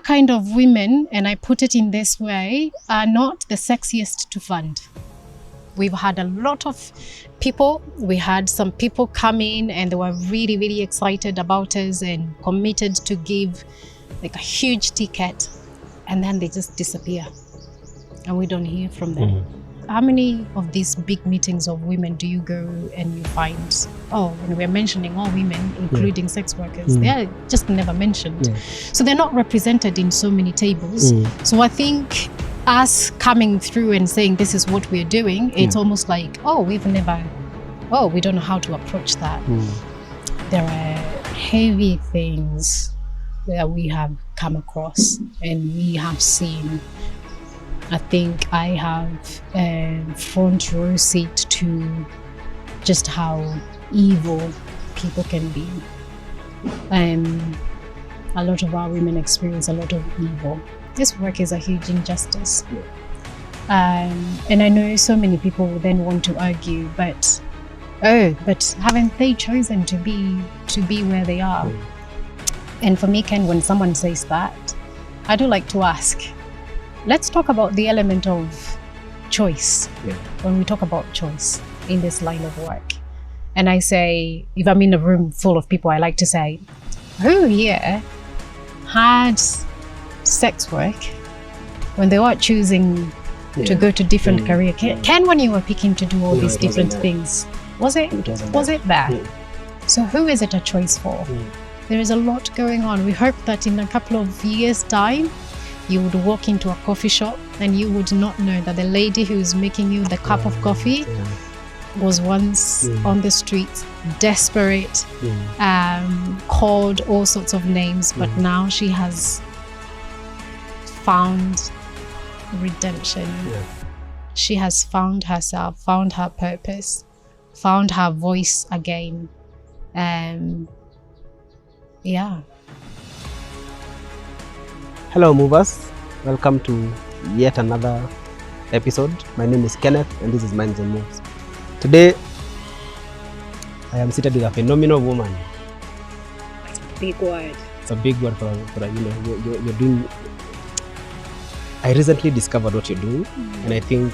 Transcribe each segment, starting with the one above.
kind of women, and I put it in this way, are not the sexiest to fund. We've had a lot of people. We had some people come in and they were really, really excited about us and committed to give like a huge ticket, and then they just disappear and we don't hear from them. How many of these big meetings of women do you go and you find, oh, when we're mentioning all women, including sex workers, they are just never mentioned. So they're not represented in so many tables. So I think us coming through and saying this is what we're doing, it's almost like, oh, we don't know how to approach that. There are heavy things that we have come across and we have seen. I think I have a front row seat to just how evil people can be. A lot of our women experience a lot of evil. This work is a huge injustice. And I know so many people will then want to argue, but haven't they chosen to be where they are? And for me, Ken, when someone says that, I do like to ask, let's talk about the element of choice. When we talk about choice in this line of work. And I say, if I'm in a room full of people, I like to say, who here had sex work when they were choosing to go to different career? Ken, when you were picking to do all these different things, was it that? So who is it a choice for? There is a lot going on. We hope that in a couple of years' time, you would walk into a coffee shop and you would not know that the lady who is making you the cup of coffee was once on the streets, desperate, called all sorts of names, but now she has found redemption. She has found herself, found her purpose, found her voice again. Hello movers, welcome to yet another episode. My name is Kenneth and this is Minds and Moves. Today I am seated with a phenomenal woman. It's a big word. It's a big word for you're doing. I recently discovered what you're doing, and I think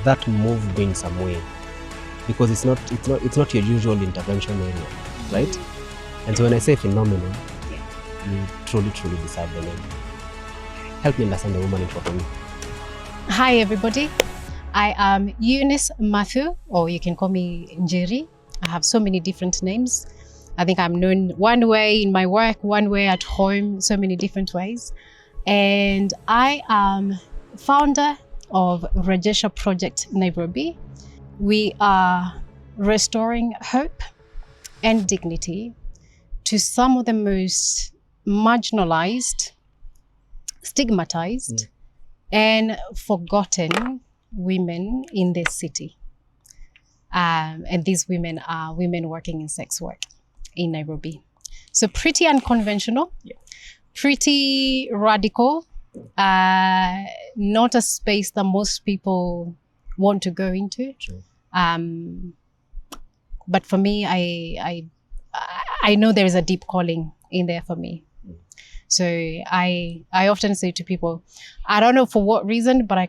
that moved me in some way because it's not your usual intervention area, right? And so when I say phenomenal, you truly deserve the name. Help me understand the woman in front of me. Hi everybody, I am Eunice Mathu, or you can call me Njeri. I have so many different names. I think I'm known one way in my work, one way at home, so many different ways. And I am founder of Rajesha Project Nairobi. We are restoring hope and dignity to some of the most marginalized, stigmatized, and forgotten women in this city. And these women are women working in sex work in Nairobi. So pretty unconventional, pretty radical, not a space that most people want to go into. But for me, I know there is a deep calling in there for me. So I often say to people, I don't know for what reason, but I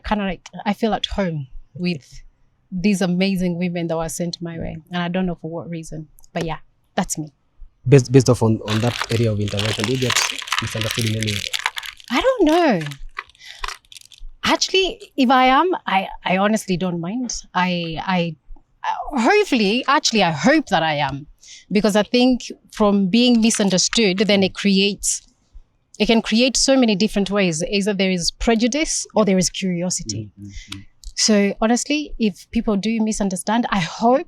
feel at home with these amazing women that were sent my way. And I don't know for what reason, but yeah, that's me. Based off on that area of intervention, do you get misunderstood in any way? I don't know. Actually, if I am, I honestly don't mind. I hope that I am. Because I think from being misunderstood, then it can create so many different ways. Either there is prejudice or there is curiosity. So honestly, if people do misunderstand, I hope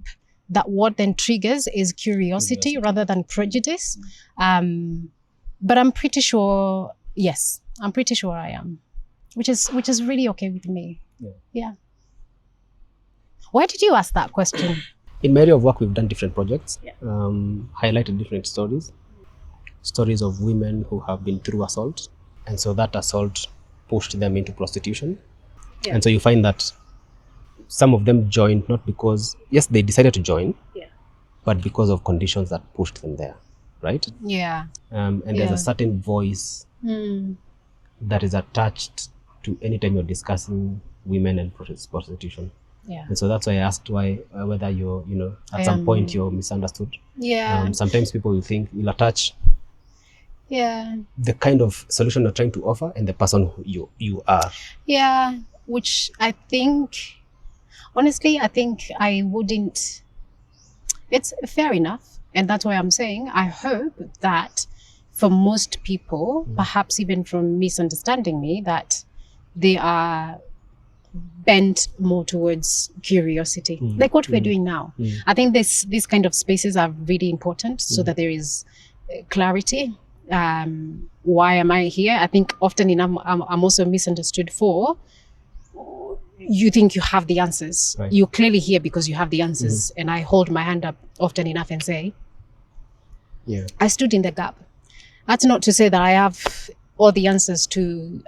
that what then triggers is curiosity rather than prejudice. But I'm pretty sure, yes, I'm pretty sure I am, which is really okay with me. Yeah. Why did you ask that question? In my area of work, we've done different projects, highlighted different stories of women who have been through assault. And so that assault pushed them into prostitution. And so you find that some of them joined not because, yes, they decided to join, but because of conditions that pushed them there, right? Yeah. And there's a certain voice that is attached to any time you're discussing women and prostitution. Yeah. And so that's why I asked whether you're, at some point you're misunderstood. Yeah. Sometimes people will think you'll attach the kind of solution you're trying to offer and the person who you are. Yeah, which I think, honestly, I wouldn't. It's fair enough. And that's why I'm saying I hope that for most people, perhaps even from misunderstanding me, that they are bent more towards curiosity, like what we're doing now. I think these kind of spaces are really important so that there is clarity. Why am I here? I think often enough I'm also misunderstood for, you think you have the answers. Right. You're clearly here because you have the answers. And I hold my hand up often enough and say, I stood in the gap. That's not to say that I have all the answers to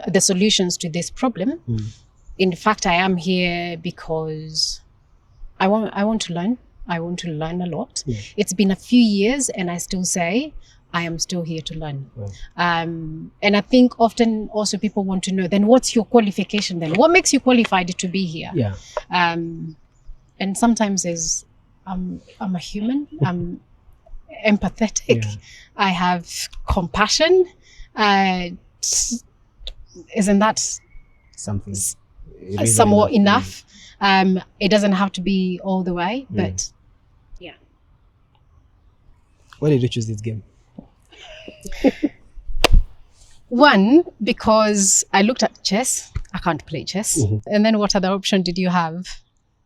the solutions to this problem. In fact, I am here because I want to learn. I want to learn a lot. It's been a few years and I still say I am still here to learn. And I think often also people want to know, then what's your qualification then? What makes you qualified to be here? And sometimes I'm a human. I'm empathetic. I have compassion. Isn't that something somewhat enough? It doesn't have to be all the way, but yeah. Why did you choose this game? One, because I looked at chess. I can't play chess. And then what other option did you have?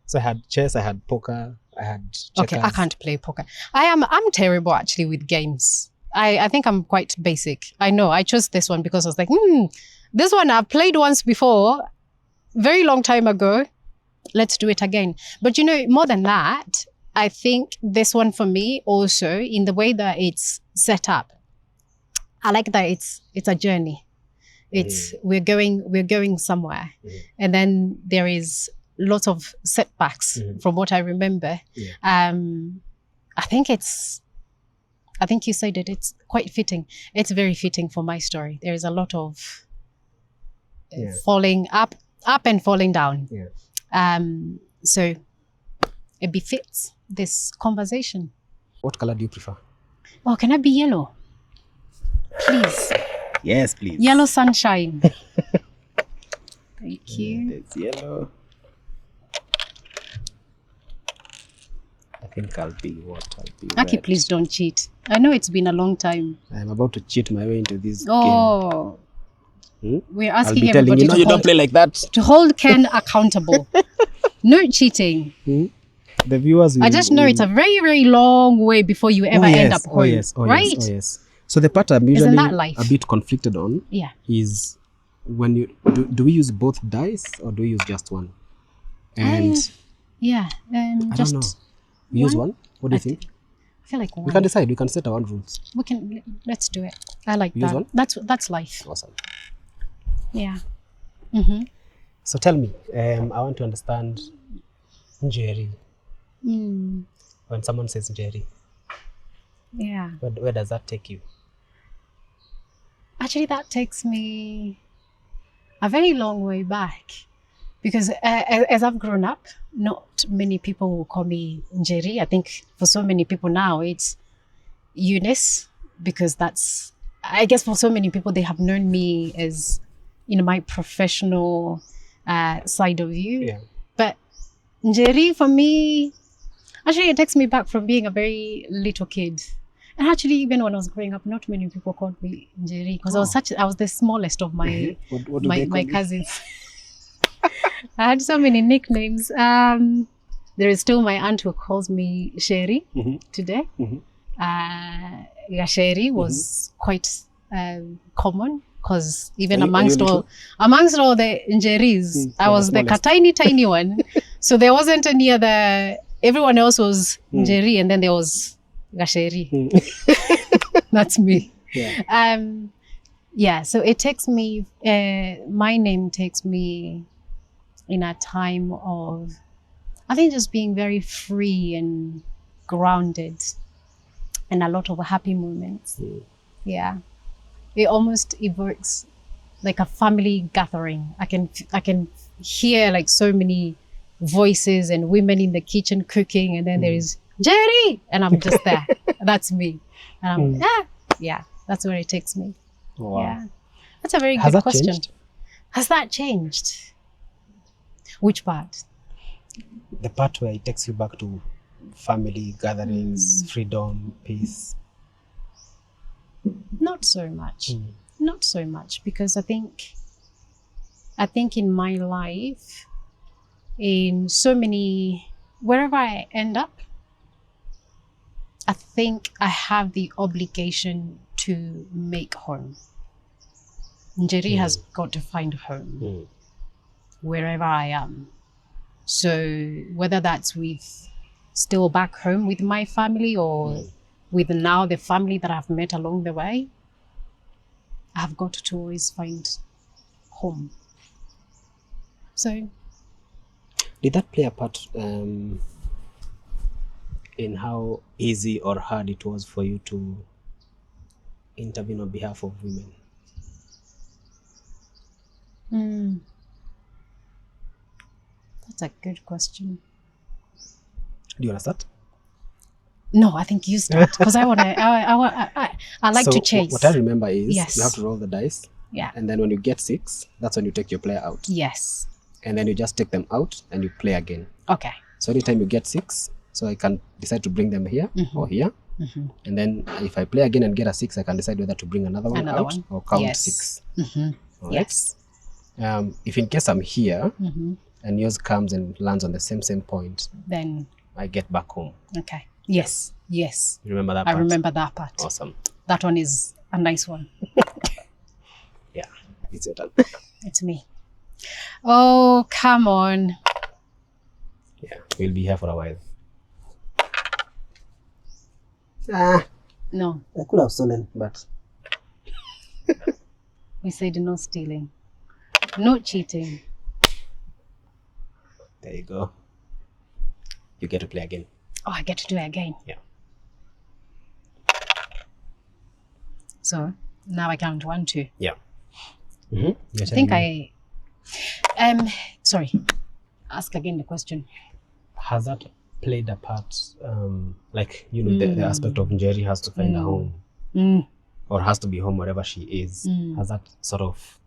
So I had chess, I had poker, I had checkers. Okay, I can't play poker. I'm terrible actually with games. I think I'm quite basic. I know I chose this one because I was like, this one I've played once before, very long time ago. Let's do it again. But more than that, I think this one for me also, in the way that it's set up, I like that it's a journey. It's we're going somewhere, and then there is lots of setbacks from what I remember. I think you said it. It's quite fitting. It's very fitting for my story. There is a lot of falling up and falling down. So it befits this conversation. What color do you prefer? Oh, can I be yellow? Please. Yes, please. Yellow sunshine. Thank you. It's yellow. I think I'll be Aki, please don't cheat. I know it's been a long time. I'm about to cheat my way into this game. We're I'll asking be telling everybody you, don't play like that. to hold Ken accountable. No cheating. The viewers will, I just know it's a very, very long way before you ever end up home. Right? Yes. So the part I'm usually a bit conflicted on is when you do we use both dice or do we use just one? And I don't know. We use one? What do you think? I feel like one. We can decide. We can set our own rules. Let's do it. I like We that. use one? That's life. Awesome. Yeah. So tell me, I want to understand Njeri. When someone says Njeri, where does that take you? Actually, that takes me a very long way back, because as I've grown up, not many people will call me Njeri. I think for so many people now, it's Eunice, because that's, I guess for so many people, they have known me as, my professional side of you. But Njeri, for me, actually, it takes me back from being a very little kid. And actually, even when I was growing up, not many people called me Njeri, because I was the smallest of my my cousins. I had so many nicknames. There is still my aunt who calls me Sheri today. Sheri was quite common, because even amongst all the Njeris, I was the tiny one. So there wasn't any other. Everyone else was Njeri, and then there was Gasheri. That's me. So it takes me, my name takes me in a time of, I think, just being very free and grounded, and a lot of happy moments. it almost evokes like a family gathering. I can hear like so many voices and women in the kitchen cooking, and then there is Njeri, and I'm just there. That's me. And I'm yeah, that's where it takes me. Wow. Yeah, that's a very Has good that question. changed? Has that changed? Which part? The part where it takes you back to family gatherings, freedom, peace. Not so much. Not so much, because I think in my life, in so many, wherever I end up, I think I have the obligation to make home. Njeri has got to find home wherever I am. So whether that's with still back home with my family or with now the family that I've met along the way, I've got to always find home. So Did that play a part in how easy or hard it was for you to intervene on behalf of women? That's a good question. Do you want to start? No, I think you start, because I like to chase. What I remember is Yes. you have to roll the dice, Yeah. and then when you get 6, that's when you take your player out. Yes. And then you just take them out and you play again. Okay. So anytime you get 6, so I can decide to bring them here or here. And then if I play again and get a 6, I can decide whether to bring another one out or count 6. All right? Yes. If in case I'm here and yours comes and lands on the same point, Then, I get back home. okay. Yes. Yes. You remember that I part? remember that part. Awesome. That one is a nice one. Yeah, it's your turn. It's me. Oh, come on. Yeah, we'll be here for a while. No, I could have stolen, but we said no stealing, no cheating. there you go. You get to play again. Oh, I get to do it again. Yeah. So now I count 1, 2. Yeah. I think sorry. Ask again the question. Has that played a part, like, you know, the aspect of Njeri has to find a home or has to be home wherever she is. Has that sort of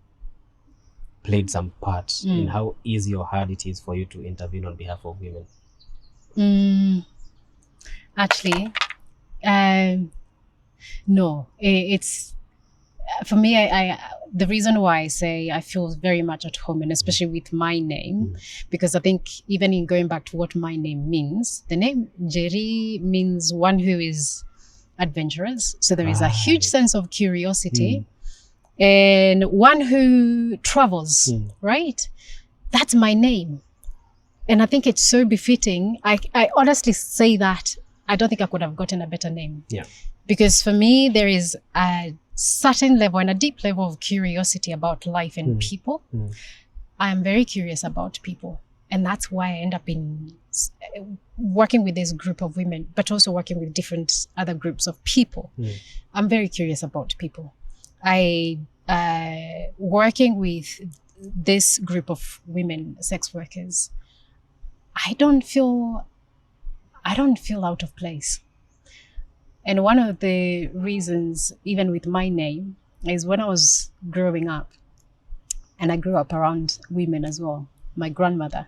played some part in how easy or hard it is for you to intervene on behalf of women? Actually, no. It's for me. I the reason why I say I feel very much at home, and especially with my name, because I think even in going back to what my name means, the name Njeri means one who is adventurous. So there is a huge sense of curiosity, and one who travels. Right, that's my name. And I think it's so befitting. I honestly say that I don't think I could have gotten a better name. Yeah. Because for me, there is a certain level and a deep level of curiosity about life and people. I am very curious about people. And that's why I end up in working with this group of women, but also working with different other groups of people. I'm very curious about people. Working with this group of women, sex workers, I don't feel out of place. And one of the reasons, even with my name, is when I was growing up, and I grew up around women as well. My grandmother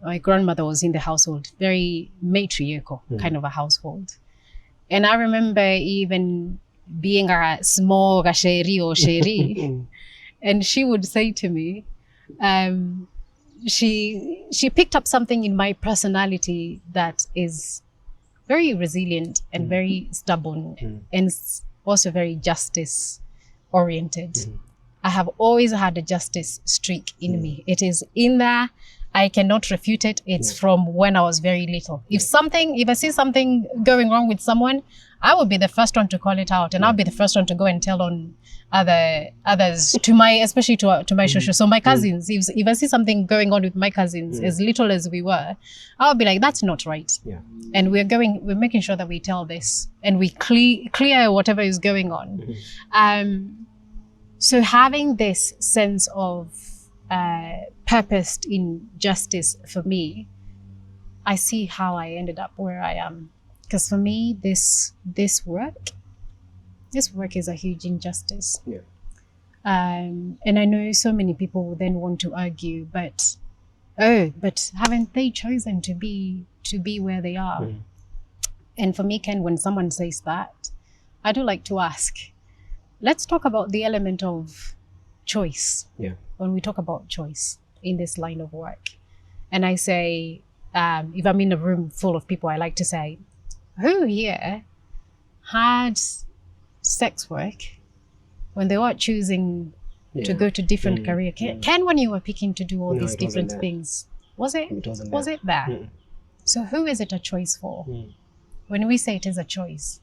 was in the household, very matriarchal kind of a household. And I remember even being a small sheri or sheri, and she would say to me, she picked up something in my personality that is very resilient and very stubborn and also very justice oriented. I have always had a justice streak in me. It is in there. I cannot refute it. It's from when I was very little. If I see something going wrong with someone, I will be the first one to call it out, and I'll be the first one to go and tell on others to my, especially to my shosho. So my cousins, if I see something going on with my cousins, as little as we were, I'll be like, that's not right. Yeah. And we're making sure that we tell this and we clear whatever is going on. So having this sense of purpose in justice for me, I see how I ended up where I am. Because for me, this work is a huge injustice. Yeah. And I know so many people will then want to argue, but haven't they chosen to be where they are? And for me, Ken, when someone says that, I do like to ask, let's talk about the element of choice. Yeah. When we talk about choice in this line of work. And I say, if I'm in a room full of people, I like to say, who here had sex work when they were choosing to go to different career? Ken, when you were picking to do all these different things, was it there? So who is it a choice for? When we say it is a choice,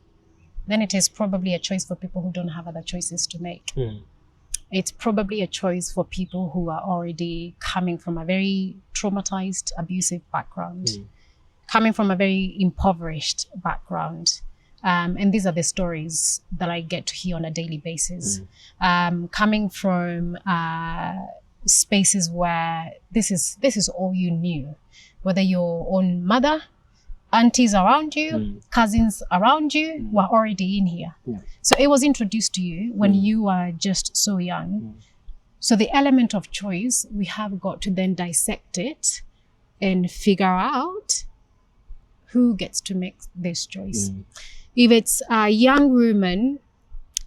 then it is probably a choice for people who don't have other choices to make. It's probably a choice for people who are already coming from a very traumatized, abusive background, coming from a very impoverished background. And these are the stories that I get to hear on a daily basis. Coming from spaces where this is all you knew, whether your own mother, aunties around you, cousins around you were already in here. So it was introduced to you when you were just so young. So the element of choice, we have got to then dissect it and figure out who gets to make this choice. If it's a young woman,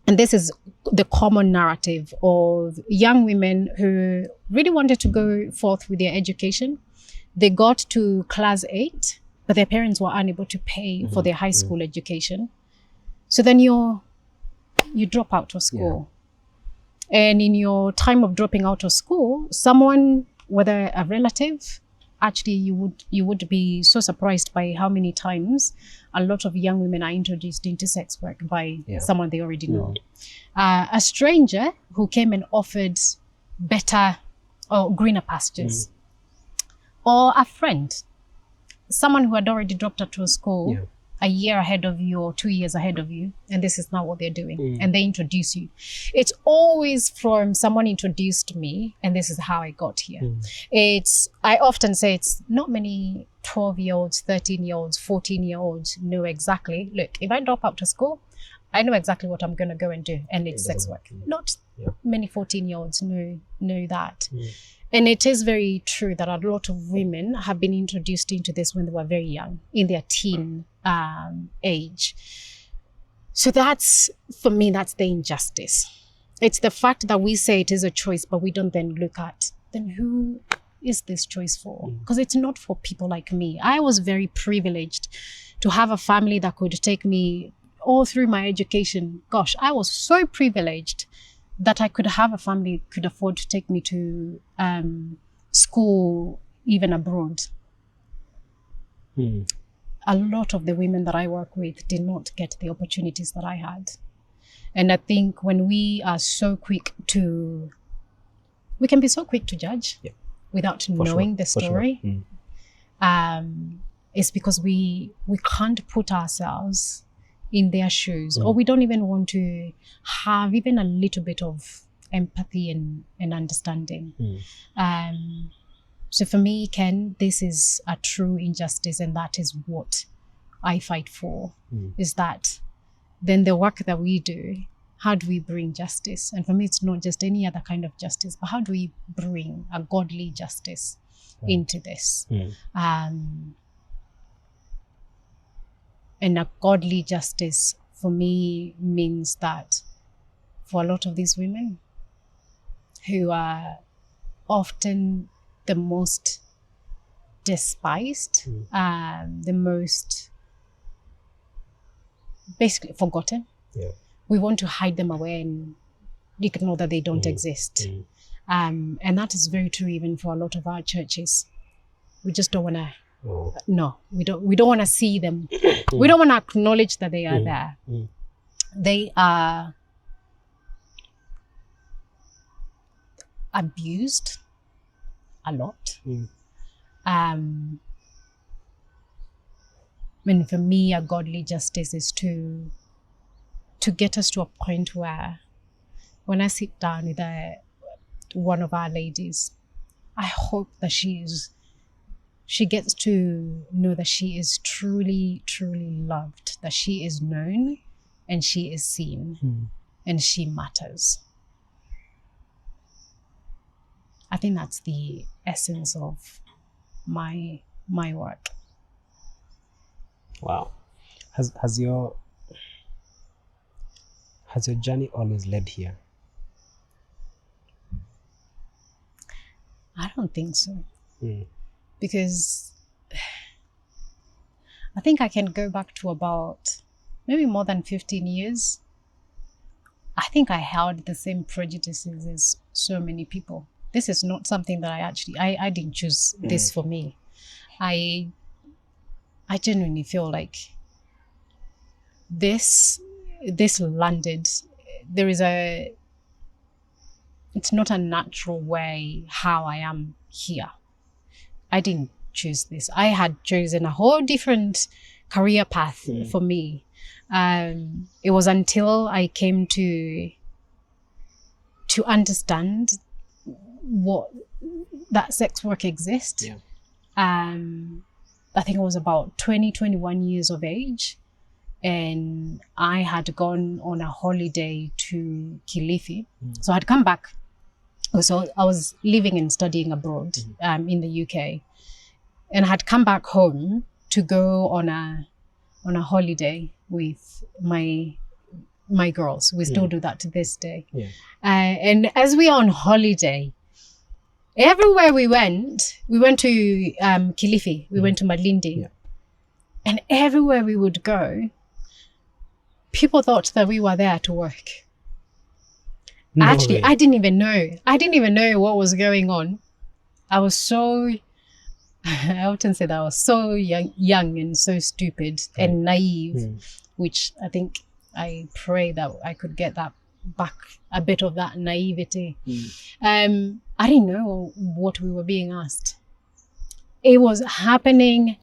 and this is the common narrative of young women who really wanted to go forth with their education, they got to class 8, but their parents were unable to pay for their high school education. So then you drop out of school. And in your time of dropping out of school, someone, whether a relative, actually you would be so surprised by how many times a lot of young women are introduced into sex work by someone they already know. A stranger who came and offered better or greener pastures. Or a friend, someone who had already dropped out of school a year ahead of you or 2 years ahead of you, and this is not what they're doing, and they introduce you. It's always from someone introduced me, and this is how I got here. I often say it's not many 12-year-olds, 13-year-olds, 14-year-olds know exactly, look, if I drop out of school, I know exactly what I'm going to go and do, and it's sex work. Not many 14-year-olds know that. And it is very true that a lot of women have been introduced into this when they were very young, in their teen age. So that's, for me, that's the injustice. It's the fact that we say it is a choice, but we don't then look at, then who is this choice for? Because it's not for people like me. I was very privileged to have a family that could take me all through my education. Gosh, I was so privileged that I could have a family could afford to take me to school, even abroad. A lot of the women that I work with did not get the opportunities that I had. And I think when we are so quick to, we can be so quick to judge without knowing the story. It's because we can't put ourselves in their shoes, or we don't even want to have even a little bit of empathy and understanding. So for me, Ken, this is a true injustice, and that is what I fight for, is that then the work that we do, how do we bring justice? And for me, it's not just any other kind of justice, but how do we bring a godly justice into this? And a godly justice for me means that for a lot of these women who are often the most despised, the most basically forgotten, we want to hide them away and ignore that they don't exist. And that is very true even for a lot of our churches. We just don't want to Oh. No, we don't want to see them. We don't want to acknowledge that they are there. They are abused a lot. And for me, a godly justice is to get us to a point where when I sit down with one of our ladies, I hope that she gets to know that she is truly, truly loved, that she is known and she is seen and she matters. I think that's the essence of my work. Wow. Has your journey always led here? I don't think so. Because I think I can go back to about maybe more than 15 years. I think I held the same prejudices as so many people. This is not something that I didn't choose this for me. I genuinely feel like this landed. It's not a natural way how I am here. I didn't choose this. I had chosen a whole different career path for me. It was until I came to understand that sex work exists. I think I was about 21 years of age, and I had gone on a holiday to Kilifi. So I'd come back. So I was living and studying abroad in the UK, and I had come back home to go on a holiday with my girls. We still do that to this day. And as we are on holiday, everywhere we went to Kilifi, we went to Malindi, and everywhere we would go, people thought that we were there to work. No Actually, way. I didn't even know what was going on. I was so, I often say that I was so young and so stupid and naive, which I think I pray that I could get that back, a bit of that naivety. I didn't know what we were being asked. It was happening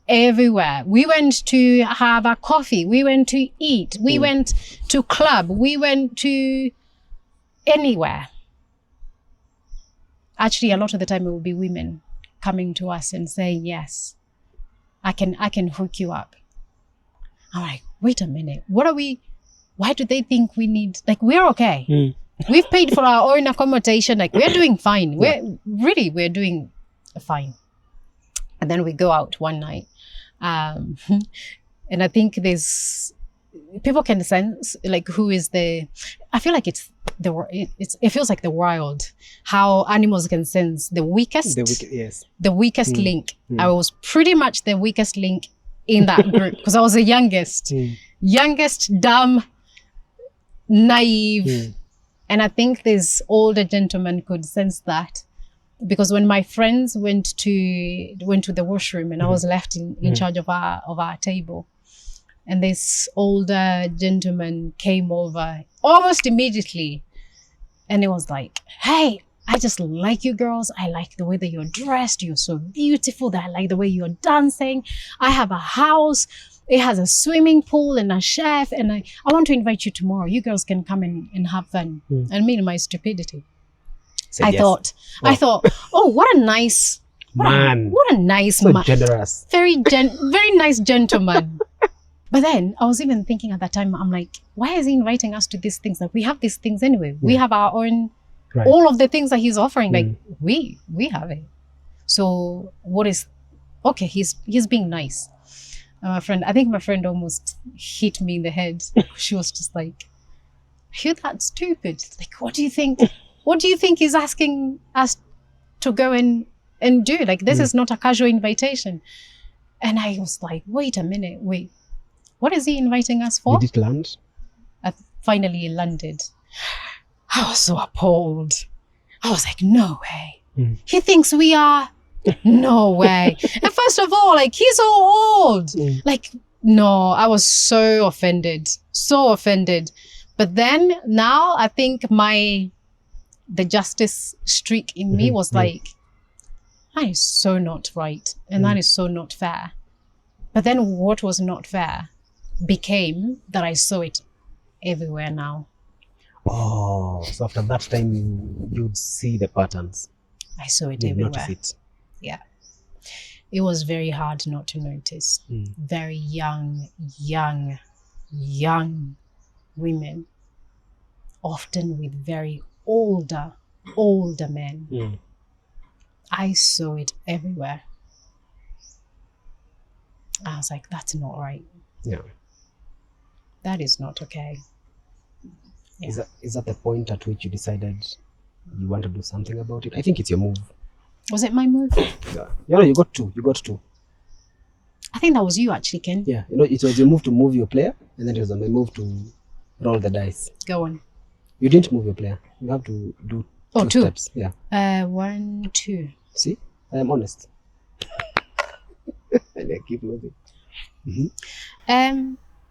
everywhere. We went to have a coffee. We went to eat. We went to club. We went to anywhere. Actually, a lot of the time it would be women coming to us and saying, yes, I can hook you up. I'm like, wait a minute, why do they think we need, like, we're okay. We've paid for our own accommodation, like we're doing fine. We're doing fine. And then we go out one night. And I think people can sense like who is I feel like it feels like the wild, how animals can sense the weakest link. I was pretty much the weakest link in that group because I was the youngest, dumb, naive. And I think this older gentleman could sense that, because when my friends went to the washroom and I was left in charge of our table, and this older gentleman came over almost immediately, and it was like, hey, I just like you girls. I like the way that you're dressed. You're so beautiful. I like the way you're dancing. I have a house. It has a swimming pool and a chef. And I want to invite you tomorrow. You girls can come and have fun. And me, in my stupidity, I thought, oh, what a nice man. What a nice so man. Generous. Very nice gentleman. But then I was even thinking at that time, I'm like, why is he inviting us to these things? Like, we have these things anyway. We have our own, all of the things that he's offering. Like, we have it. So okay, he's being nice. I think my friend almost hit me in the head. She was just like, you're that stupid. Like, what do you think? What do you think he's asking us to go and do? Like, this is not a casual invitation. And I was like, wait a minute, what is he inviting us for? Did it land? Finally, it landed. I was so appalled. I was like, no way. He thinks we are No way. And first of all, like, he's so old. Like, no, I was so offended. But then now I think the justice streak in me was like, that is so not right. And that is so not fair. But then what was not fair became that I saw it everywhere now. Oh, so after that time, you'd see the patterns. I saw it You'd everywhere. notice it. Yeah. It was very hard not to notice. Very young women, often with very older men. I saw it everywhere. I was like, that's not right. Yeah. That is not okay. Yeah. Is that the point at which you decided you want to do something about it? I think it's your move. Was it my move? Yeah. You got two. I think that was you actually, Ken. Yeah. It was your move to move your player, and then it was my move to roll the dice. Go on. You didn't move your player. You have to do two steps. Yeah. 1, 2. See? I am honest. And I keep moving.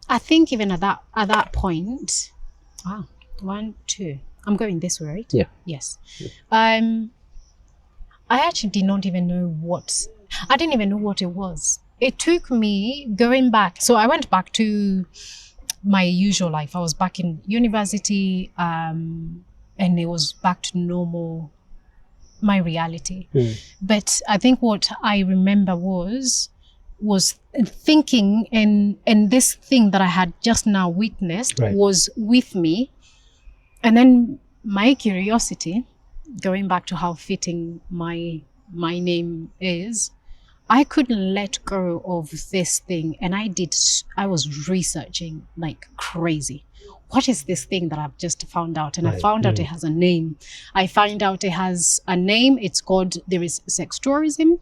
I think even at that point, 1, 2. I'm going this way, right? Yeah. Yes. I actually did not even know I didn't even know what it was. It took me going back. So I went back to my usual life. I was back in university, and it was back to normal, my reality. But I think what I remember was thinking, and this thing that I had just now witnessed was with me. And then my curiosity, going back to how fitting my name is, I couldn't let go of this thing. And I was researching like crazy. What is this thing that I've just found out? And I found out it has a name. It's called, there is sex tourism.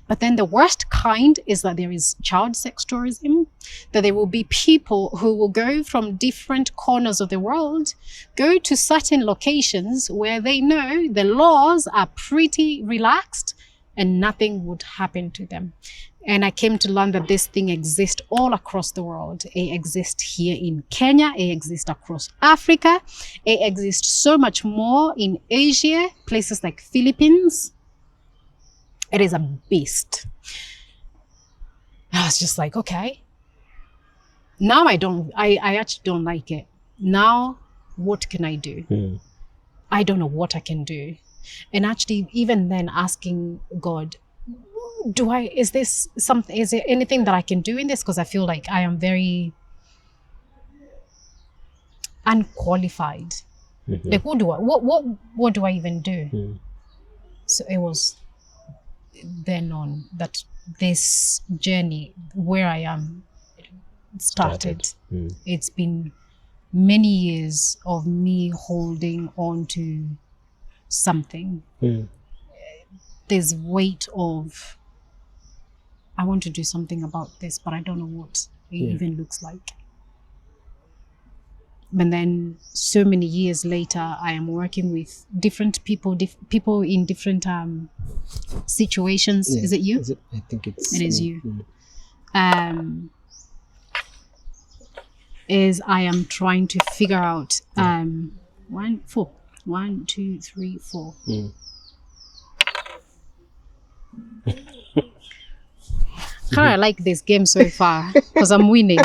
But then the worst kind is that there is child sex tourism, that there will be people who will go from different corners of the world, go to certain locations where they know the laws are pretty relaxed and nothing would happen to them. And I came to learn that this thing exists all across the world. It exists here in Kenya. It exists across Africa. It exists so much more in Asia, places like Philippines. It is a beast. I was just like, okay. Now I actually don't like it. Now, what can I do? I don't know what I can do. And actually, even then asking God, is there anything that I can do in this? Because I feel like I am very unqualified. Like, what do I even do? So it was then on that this journey where I am started. It's been many years of me holding on to something. There's weight of, I want to do something about this, but I don't know what it even looks like. But then so many years later, I am working with different people, people in different situations. Is it you? I think it is you. Is I am trying to figure out 1, 2, 3, 4. I like this game so far because I'm winning.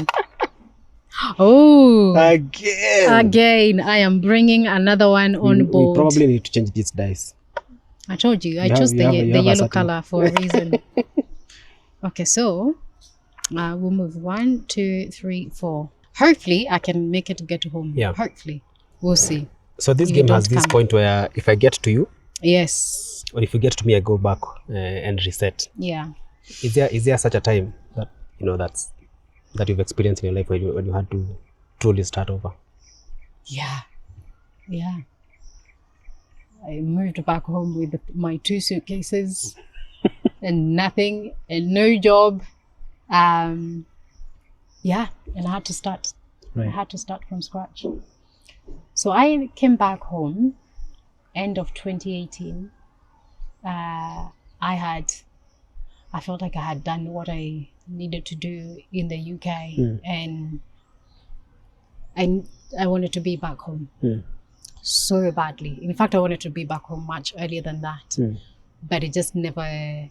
Oh, again, I am bringing another one on board. We probably need to change these dice. I told you, I chose the yellow color for a reason. Okay, so we'll move 1, 2, 3, 4. Hopefully, I can make it get home. Yeah. Hopefully, we'll see. So this game has this point where if I get to you, yes, or if you get to me, I go back and reset. Yeah. Is there such a time that that you've experienced in your life when you had to truly start over? Yeah. I moved back home with my 2 suitcases and nothing and no job. And I had to start. Right. I had to start from scratch. So I came back home end of 2018. I had I felt like I had done what I needed to do in the UK, and I wanted to be back home so badly. In fact, I wanted to be back home much earlier than that, but it just never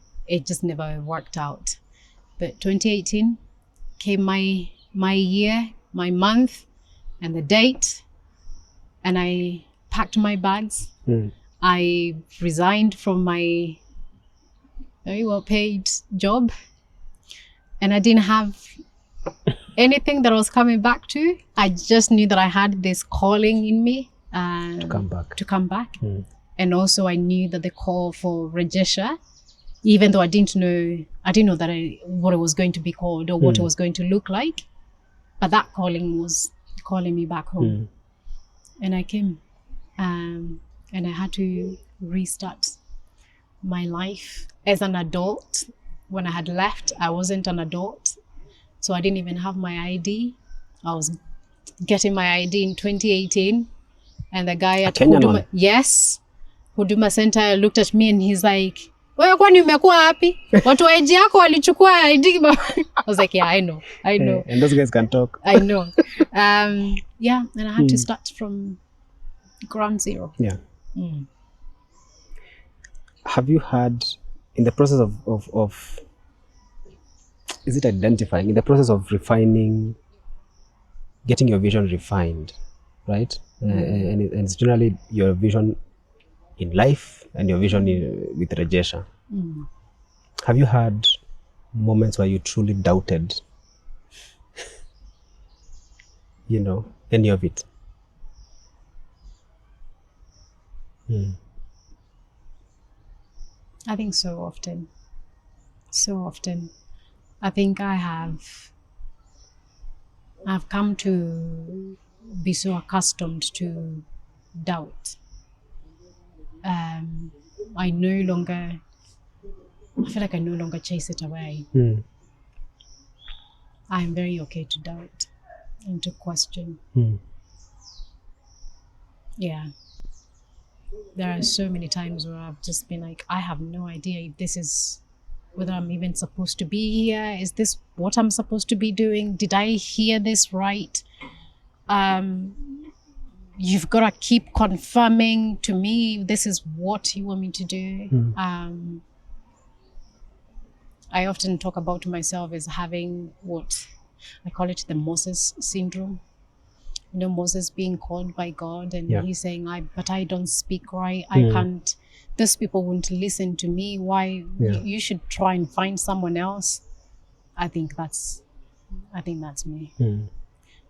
worked out. But 2018 came my year, my month, and the date, and I packed my bags. I resigned from my very well-paid job, and I didn't have anything that I was coming back to. I just knew that I had this calling in me to come back. And also I knew that the call for Rajesha, even though I didn't know that what it was going to be called or what it was going to look like, but that calling was calling me back home. And I came, and I had to restart my life as an adult. When I had left, I wasn't an adult, so I didn't even have my ID. I was getting my ID in 2018, and the guy at Huduma Center looked at me and he's like, wewe kwani umekuwa wapi? Watu wa age yako walichukua ID. I was like, yeah, I know. And those guys can talk. I know. And I had to start from ground zero. Yeah. Have you had, in the process of is it identifying, in the process of refining, getting your vision refined, right? And it's generally your vision in life and your vision with Rajesha. Have you had moments where you truly doubted, any of it? I think so often. I think I've come to be so accustomed to doubt. I feel like I no longer chase it away. I'm very okay to doubt and to question. Yeah. There are so many times where I've just been like, I have no idea if this is, whether I'm even supposed to be here. Is this what I'm supposed to be doing? Did I hear this right? You've got to keep confirming to me this is what you want me to do. I often talk about myself as having what I call it the Moses syndrome. Moses being called by God and he's saying, but I don't speak right. I can't, these people won't listen to me. Why? You should try and find someone else. I think that's me.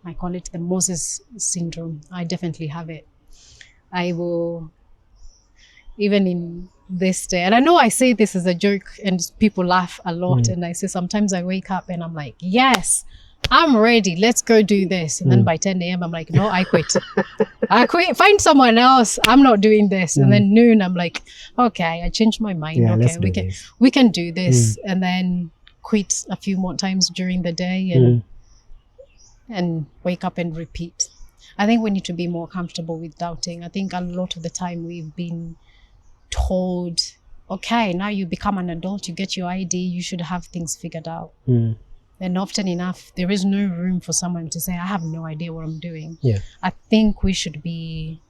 I call it the Moses syndrome. I definitely have it. I will, even in this day, and I know I say this as a joke and people laugh a lot, and I say sometimes I wake up and I'm like, yes, I'm ready, let's go do this. And then by 10 a.m. I'm like, no, I quit. Find someone else. I'm not doing this. And then noon I'm like, okay, I changed my mind. Okay, we can do this. And then quit a few more times during the day and wake up and repeat. I think we need to be more comfortable with doubting. I think a lot of the time we've been told, okay, now you become an adult, you get your ID, you should have things figured out. And often enough, there is no room for someone to say, I have no idea what I'm doing. I think we should be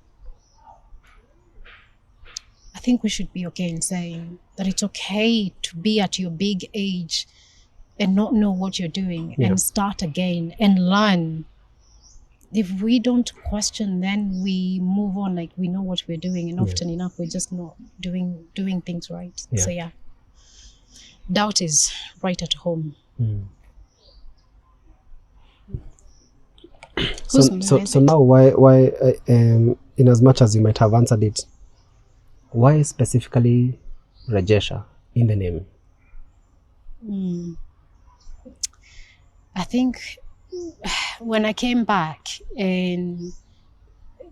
okay in saying that it's okay to be at your big age and not know what you're doing and start again and learn. If we don't question, then we move on like we know what we're doing, and often enough we're just not doing things right. So doubt is right at home. So now why in as much as you might have answered it, why specifically Rajesha in the name? I think when I came back and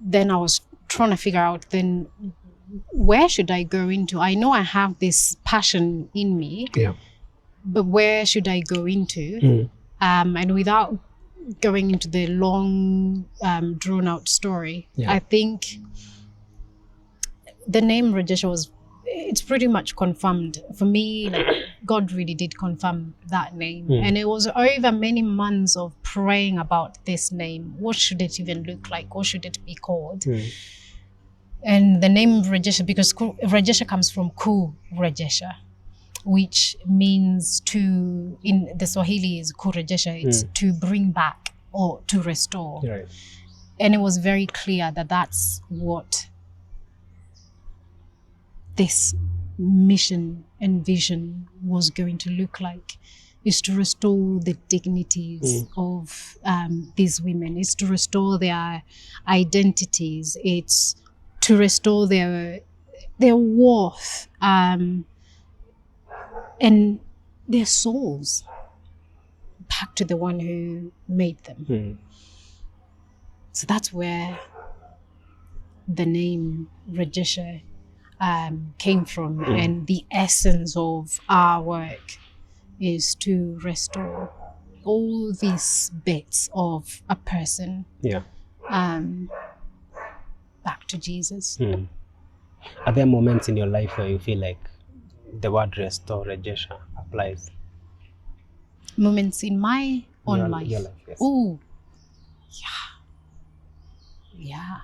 then I was trying to figure out then where should I go into? I know I have this passion in me, but where should I go into? And without going into the long drawn out story, I think the name Rajesha it's pretty much confirmed for me. Like God really did confirm that name. And it was over many months of praying about this name. What should it even look like? What should it be called? And the name Rejesha, because Rejesha comes from Ku Rejesha, which means to, in the Swahili is Ku Rejesha, it's to bring back or to restore. Right. And it was very clear that that's what this mission and vision was going to look like, is to restore the dignities of these women. It's to restore their identities. It's to restore their worth and their souls back to the one who made them. So that's where the name Rejesha came from, and the essence of our work is to restore all these bits of a person back to Jesus. Are there moments in your life where you feel like the word restore, Rejesha, applies? Moments in my own life? Your life, yes. Oh, yeah.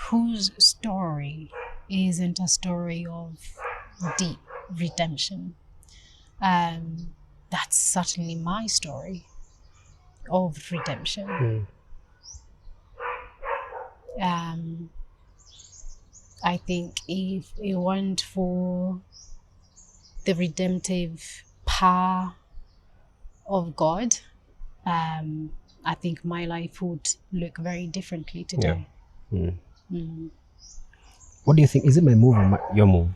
Whose story isn't a story of deep redemption? That's certainly my story of redemption. I think if it weren't for the redemptive power of God, I think my life would look very differently today. What do you think? Is it my move or your move?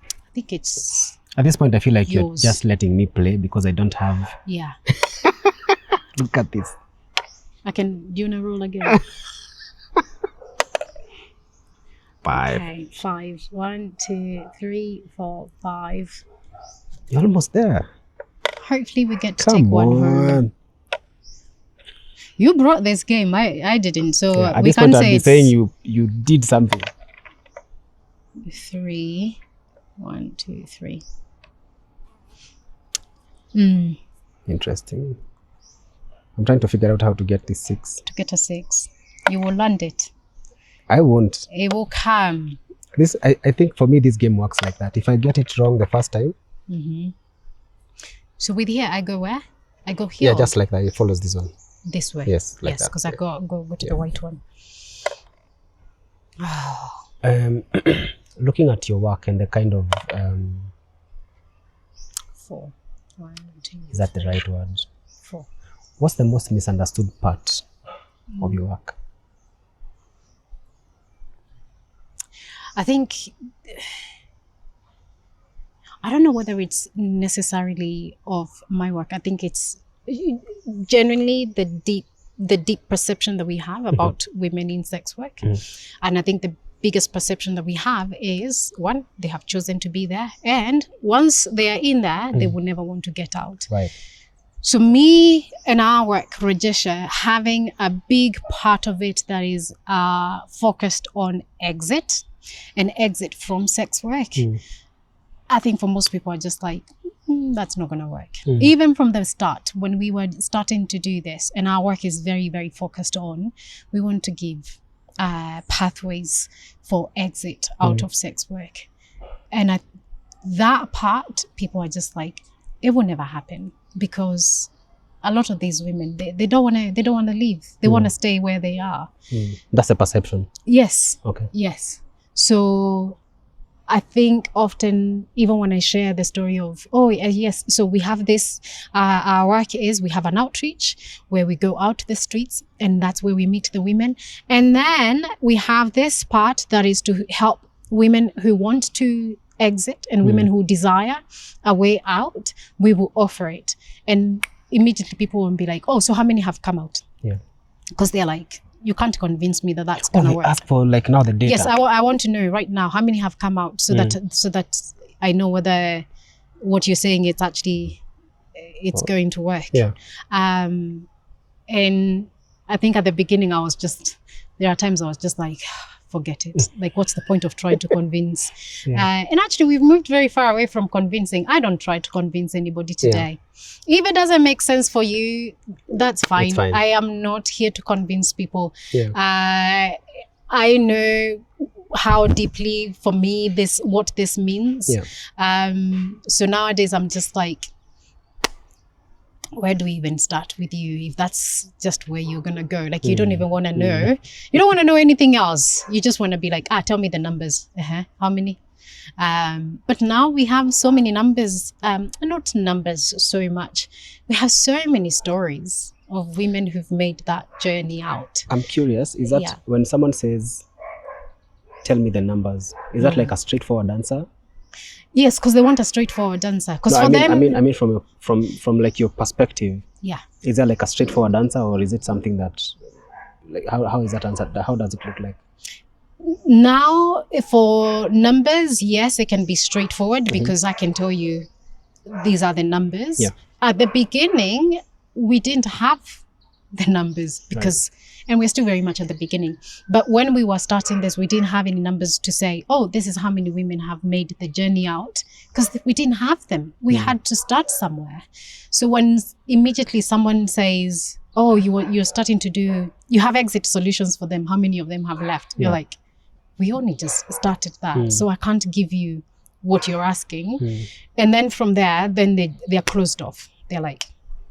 I think it's at this point I feel like yours. You're just letting me play because I don't have. Yeah. Look at this. Do you want to roll again? 5. Okay, 5. 1, 2, 3, 4, 5. You're almost there. Hopefully we get to take one home. You brought this game. I didn't. So at we this can't point say I'd be it's saying you did something. 3. 1, 2, 3. Interesting. I'm trying to figure out how to get this 6. To get a 6. You will land it. I won't. It will come. I think for me this game works like that. If I get it wrong the first time. So with here I go where? I go here. Yeah, just like that. It follows this one. This way. Yes, like yes, that. because I go to the white one. Looking at your work and the kind of 4. 1, 2. Is that the right word? 4. What's the most misunderstood part of your work? I think, I don't know whether it's necessarily of my work. I think it's genuinely the deep perception that we have about women in sex work. And I think the biggest perception that we have is, one, they have chosen to be there, and once they are in there, they will never want to get out. Right. So me and our work, Rejesha, having a big part of it that is focused on exit and exit from sex work. I think for most people are just like, that's not going to work. Even from the start, when we were starting to do this, and our work is very, very focused on, we want to give pathways for exit out of sex work. And that part, people are just like, it will never happen, because a lot of these women, they don't want to leave. They want to stay where they are. That's the perception. Yes. Okay. Yes. So I think often, even when I share the story of, yes, so we have this, our work is, we have an outreach where we go out to the streets, and that's where we meet the women. And then we have this part that is to help women who want to exit and women who desire a way out. We will offer it. And immediately people will be like, oh, so how many have come out? Yeah. Because they're like, you can't convince me that that's going to work. Ask for like now the data. Yes, I want to know right now how many have come out, so that I know whether what you're saying is actually going to work. Yeah. And I think at the beginning there are times I was just like, forget it. Like, what's the point of trying to convince? Yeah. And actually, we've moved very far away from convincing. I don't try to convince anybody today. If it doesn't make sense for you, that's fine. It's fine. I am not here to convince people. Yeah. I know how deeply for me what this means. Yeah. So nowadays I'm just like, where do we even start with you if that's just where you're gonna go? Like, you don't even want to know. You don't want to know anything else. You just want to be like, tell me the numbers. How many? But now we have so many numbers, not numbers so much. We have so many stories of women who've made that journey out. I'm curious, is that when someone says, tell me the numbers, is that like a straightforward answer? Yes, because they want a straightforward answer. Because I mean from like your perspective. Yeah. Is that like a straightforward answer, or is it something that, like, how is that answered? How does it look like? Now, for numbers, yes, it can be straightforward because I can tell you these are the numbers. Yeah. At the beginning, we didn't have the numbers because, and we're still very much at the beginning. But when we were starting this, we didn't have any numbers to say, oh, this is how many women have made the journey out, because we didn't have them. We had to start somewhere. So when immediately someone says, oh, you're starting to do, you have exit solutions for them, how many of them have left? You're like, we only just started that. So I can't give you what you're asking. And then from there, then they're closed off. They're like,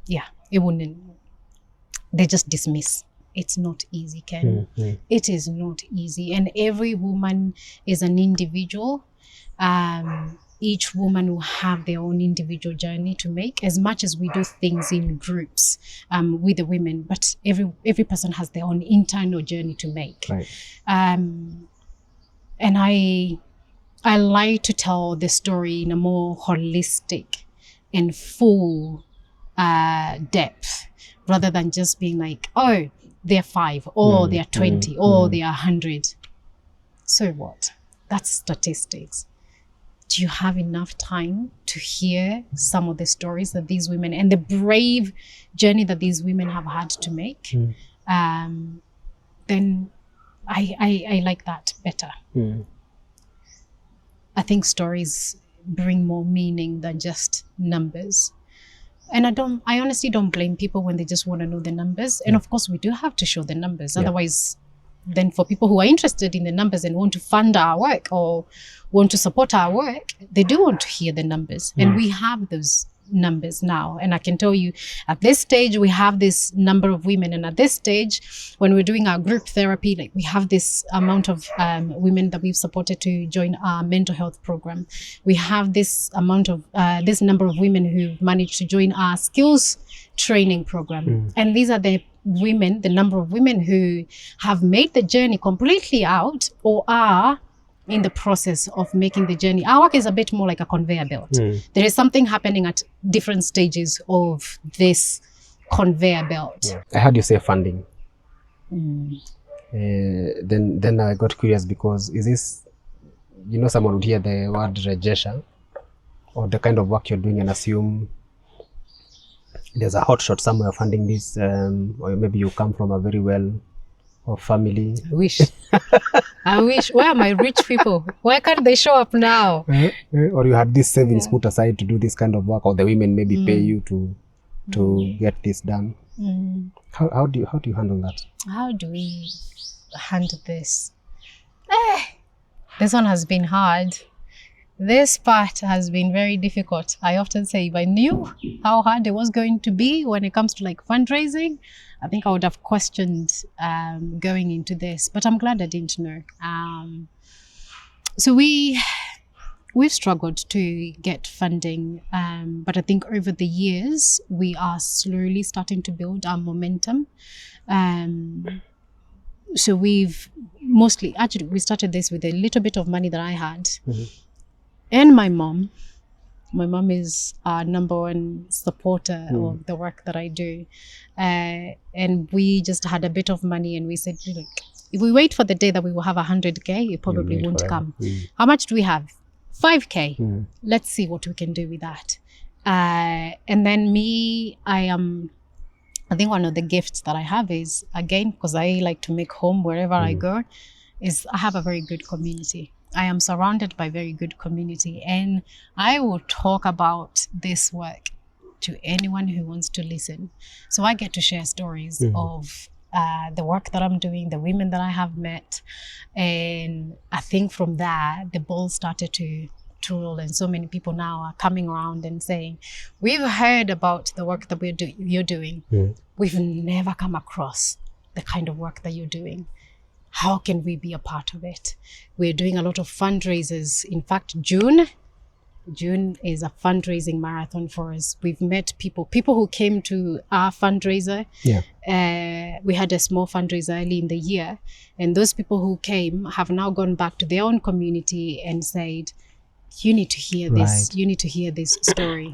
it wouldn't. They just dismiss. It's not easy, Ken. It is not easy. And every woman is an individual. Each woman will have their own individual journey to make, as much as we do things in groups with the women, but every person has their own internal journey to make. Right. And I like to tell the story in a more holistic and full depth, rather than just being like, oh, they're 5, or they're 20, or they're 100. So what? That's statistics. Do you have enough time to hear some of the stories that these women, and the brave journey that these women have had to make? Then I like that better. I think stories bring more meaning than just numbers. And I honestly don't blame people when they just want to know the numbers. And of course, we do have to show the numbers. Otherwise, then for people who are interested in the numbers and want to fund our work or want to support our work, they do want to hear the numbers. And we have those numbers now. And I can tell you, at this stage, we have this number of women. And at this stage, when we're doing our group therapy, like, we have this amount of women that we've supported to join our mental health program. We have this amount of, this number of women who've managed to join our skills training program. And these are the women, the number of women who have made the journey completely out or are in the process of making the journey. Our work is a bit more like a conveyor belt. There is something happening at different stages of this conveyor belt. I heard you say funding. Then I got curious, because is this, someone would hear the word rejesha or the kind of work you're doing and assume there's a hotshot somewhere funding this, or maybe you come from a very well-off family. I wish. I wish. Where are my rich people? Why can't they show up now? Or you had these savings put aside to do this kind of work, or the women maybe pay you to get this done. How do you handle that? How do we handle this? This one has been hard. This part has been very difficult. I often say, if I knew how hard it was going to be when it comes to like fundraising, I think I would have questioned going into this, but I'm glad I didn't know. So we've struggled to get funding, but I think over the years, we are slowly starting to build our momentum. So we've mostly, actually, we started this with a little bit of money that I had. And my mom is our number one supporter of the work that I do. And we just had a bit of money, and we said, look, if we wait for the day that we will have 100K, it probably won't come. How much do we have? 5K. Let's see what we can do with that. And then I think one of the gifts that I have is, again, because I like to make home wherever I go, is I have a very good community. I am surrounded by very good community, and I will talk about this work to anyone who wants to listen. So I get to share stories of the work that I'm doing, the women that I have met, and I think from that the ball started to roll, and so many people now are coming around and saying, "We've heard about the work that you're doing. We've never come across the kind of work that you're doing. How can we be a part of it?" We're doing a lot of fundraisers. In fact, June is a fundraising marathon for us. We've met people who came to our fundraiser. We had a small fundraiser early in the year, and those people who came have now gone back to their own community and said, "You need to hear this. You need to hear this story."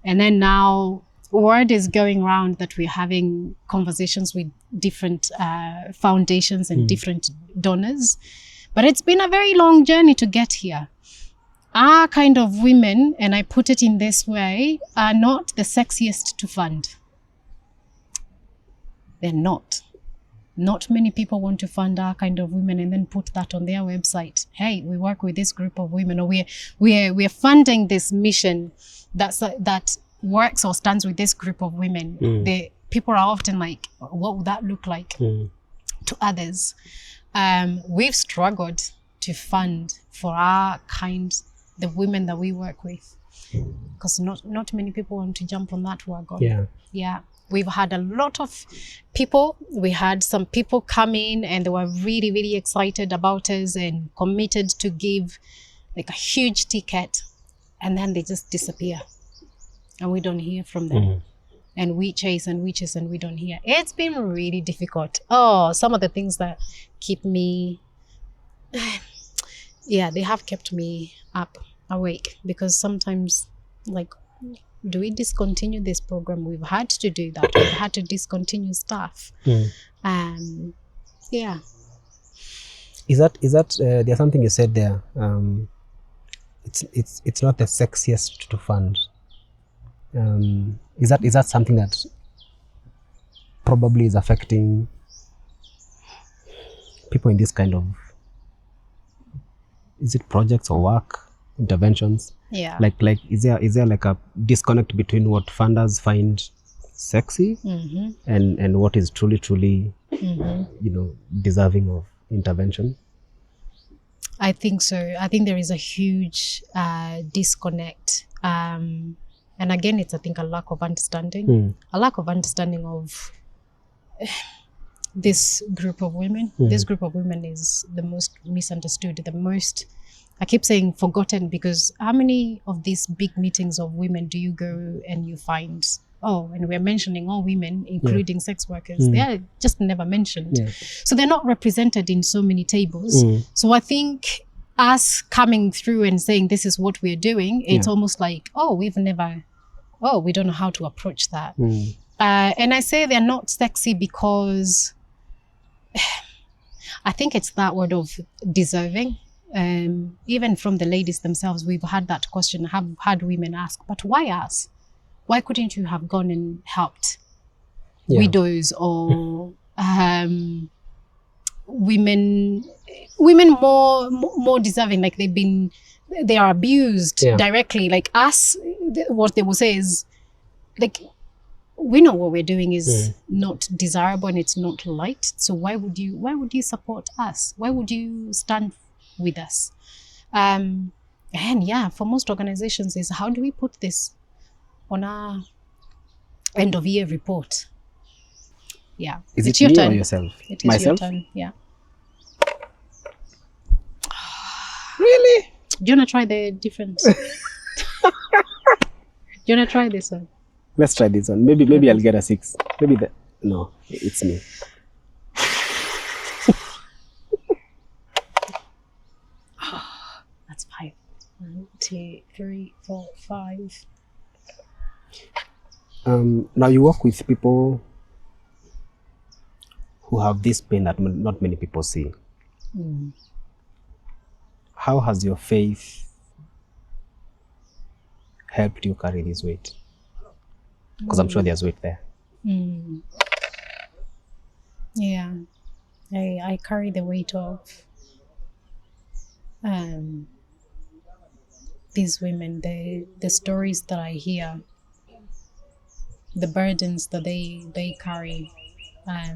And then now word is going around that we're having conversations with different foundations and different donors. But it's been a very long journey to get here. Our kind of women, and I put it in this way, are not the sexiest to fund. They're not. Not many people want to fund our kind of women and then put that on their website. Hey, we work with this group of women, or we're funding this mission that works or stands with this group of women. The people are often like, what would that look like to others? We've struggled to fund for our kind, the women that we work with, because not many people want to jump on that wagon. We've had a lot of people. We had some people come in and they were really, really excited about us and committed to give like a huge ticket, and then they just disappear and we don't hear from them. And we chase and we chase and we don't hear. It's been really difficult. Some of the things that keep me, they have kept me awake, because sometimes, like, do we discontinue this program? We've had to do that. We've had to discontinue stuff. Is that there's something you said there? It's not the sexiest to fund. Is that something that probably is affecting people in this kind of, is it projects or work interventions? Like is there like a disconnect between what funders find sexy and what is truly deserving of intervention? I think so. I think there is a huge disconnect. And again, it's, I think, a lack of understanding. A lack of understanding of this group of women. This group of women is the most misunderstood, the most, I keep saying, forgotten, because how many of these big meetings of women do you go and you find, and we're mentioning all women, including sex workers. They are just never mentioned. So they're not represented in so many tables. So I think us coming through and saying this is what we're doing, it's almost like, we don't know how to approach that. And I say they're not sexy because I think it's that word of deserving. Even from the ladies themselves, we've had that question, have had women ask, but why us? Why couldn't you have gone and helped widows or women more deserving, like they are abused directly, like us? What they will say is, like, we know what we're doing is not desirable and it's not light, so why would you support us? Why would you stand with us? And for most organizations is, how do we put this on our end of year report? Is it's it your me turn. or yourself? It is Myself? your turn. Really? Do you want to try the difference? Do you want to try this one? Let's try this one. Maybe I'll get a 6. No, it's me. That's 5. 1, 2, 3, 4, 5. Now you work with people who have this pain that not many people see. How has your faith helped you carry this weight? Because I'm sure there's weight there. I carry the weight of these women, the stories that I hear, the burdens that they carry, I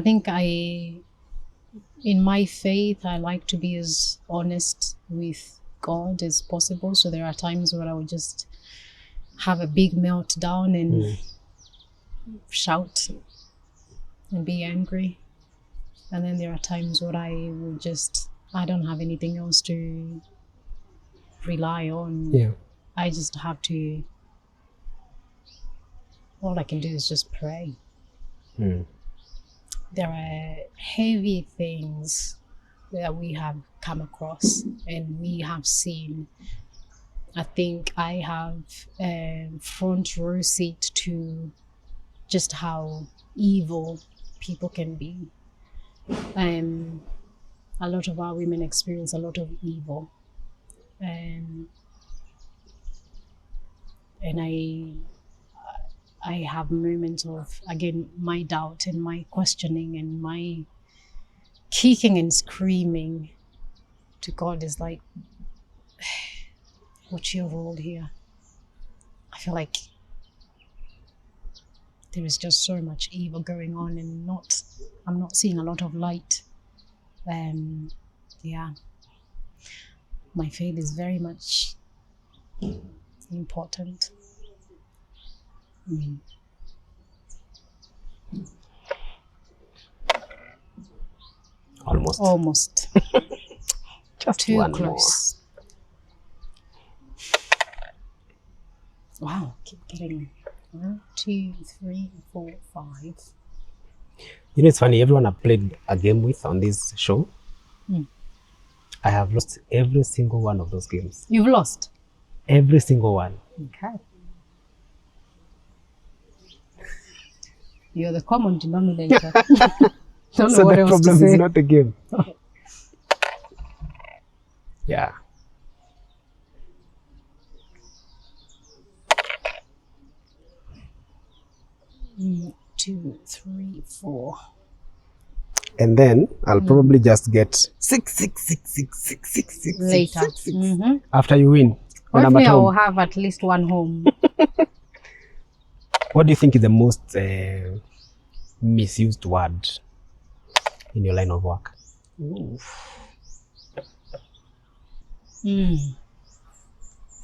think in my faith, I like to be as honest with God as possible. So there are times where I would just have a big meltdown and shout and be angry. And then there are times where I don't have anything else to rely on. Yeah. I just have to, all I can do is just pray. There are heavy things that we have come across and we have seen. I think I have a front row seat to just how evil people can be. A lot of our women experience a lot of evil. And I have moments of, again, my doubt and my questioning and my kicking and screaming to God is like, what's your role here? I feel like there is just so much evil going on and I'm not seeing a lot of light. Yeah. My faith is very much important. Almost. Just too one close. Wow, keep getting 1, 2, 3, 4, 5. You know, it's funny, everyone I've played a game with on this show, I have lost every single one of those games. You've lost? Every single one. Okay. You're the common denominator. Don't So know what the else to problem say. is not the game. Yeah. Two, 3, 4. And then I'll probably just get 6 Later. after you win. When I'm Hopefully at I will home. have at least one home. What do you think is the most misused word in your line of work?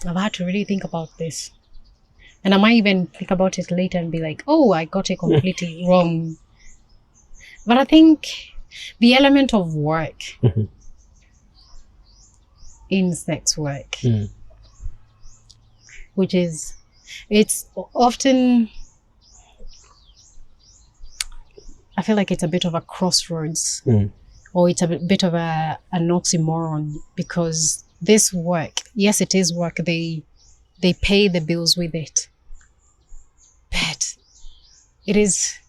I've had to really think about this. And I might even think about it later and be like, oh, I got it completely wrong. But I think the element of work in sex work, which is, it's often, I feel like it's a bit of a crossroads, or it's a bit of an oxymoron, because this work, yes, it is work. They pay the bills with it, but it's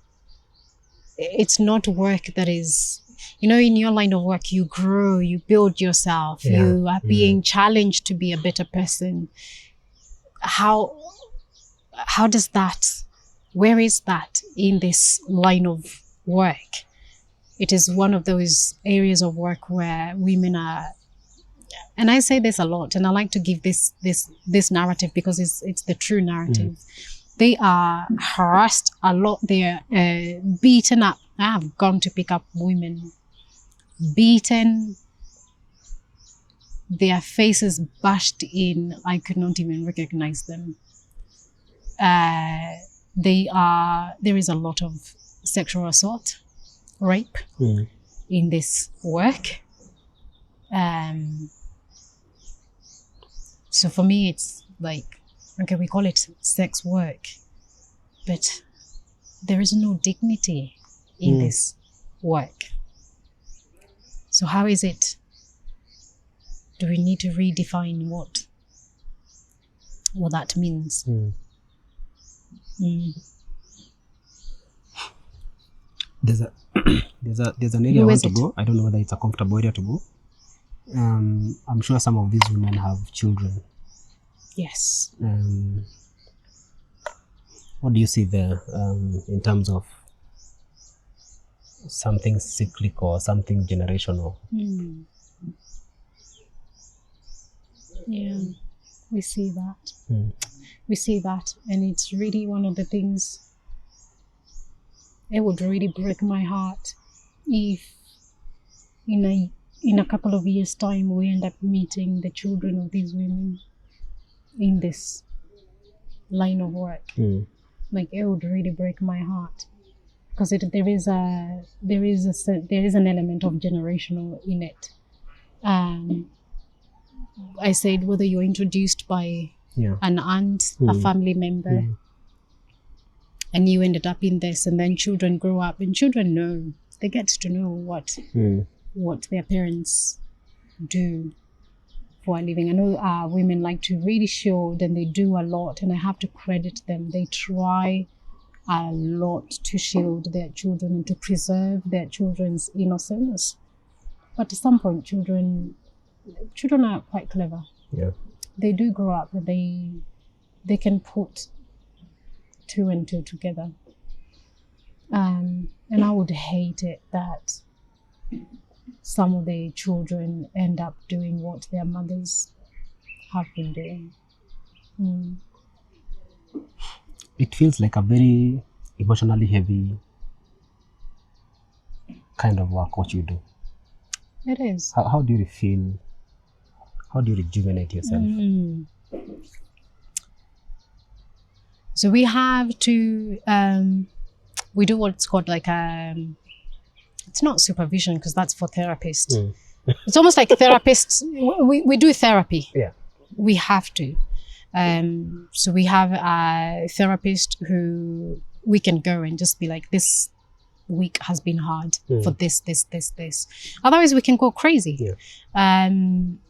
not work that is, you know, in your line of work, you grow, you build yourself, you are being challenged to be a better person. How does that, where is that in this line of work? It is one of those areas of work where women are, and I say this a lot, and I like to give this narrative because it's the true narrative. They are harassed a lot. They're beaten up. I have gone to pick up women, beaten, their faces bashed in. I could not even recognize them. There is a lot of sexual assault, rape in this work. So for me, it's like, okay, we call it sex work, but there is no dignity in this work. So how is it? Do we need to redefine what that means? There's an area I want to go. I don't know whether it's a comfortable area to go. I'm sure some of these women have children. Yes. What do you see there in terms of something cyclical, something generational. Yeah, we see that. We see that, and it's really one of the things. It would really break my heart if in a couple of years' time we end up meeting the children of these women in this line of work. Like, it would really break my heart, because there is an element of generational in it. I said, whether you're introduced by an aunt, a family member, and you ended up in this, and then children grow up, and children know, they get to know what their parents do for a living. I know women like to really shield, and they do a lot, and I have to credit them. They try a lot to shield their children and to preserve their children's innocence. But at some point, children are quite clever. Yeah. They do grow up, and they can put 2 and 2 together. And I would hate it that some of the children end up doing what their mothers have been doing. It feels like a very emotionally heavy kind of work, what you do. It is. How do you feel? How do you rejuvenate yourself? So we have to, we do what's called like it's not supervision, because that's for therapists. It's almost like therapists, we do therapy. Yeah. We have to. So we have a therapist who we can go and just be like, this week has been hard for this. Otherwise we can go crazy. Yeah.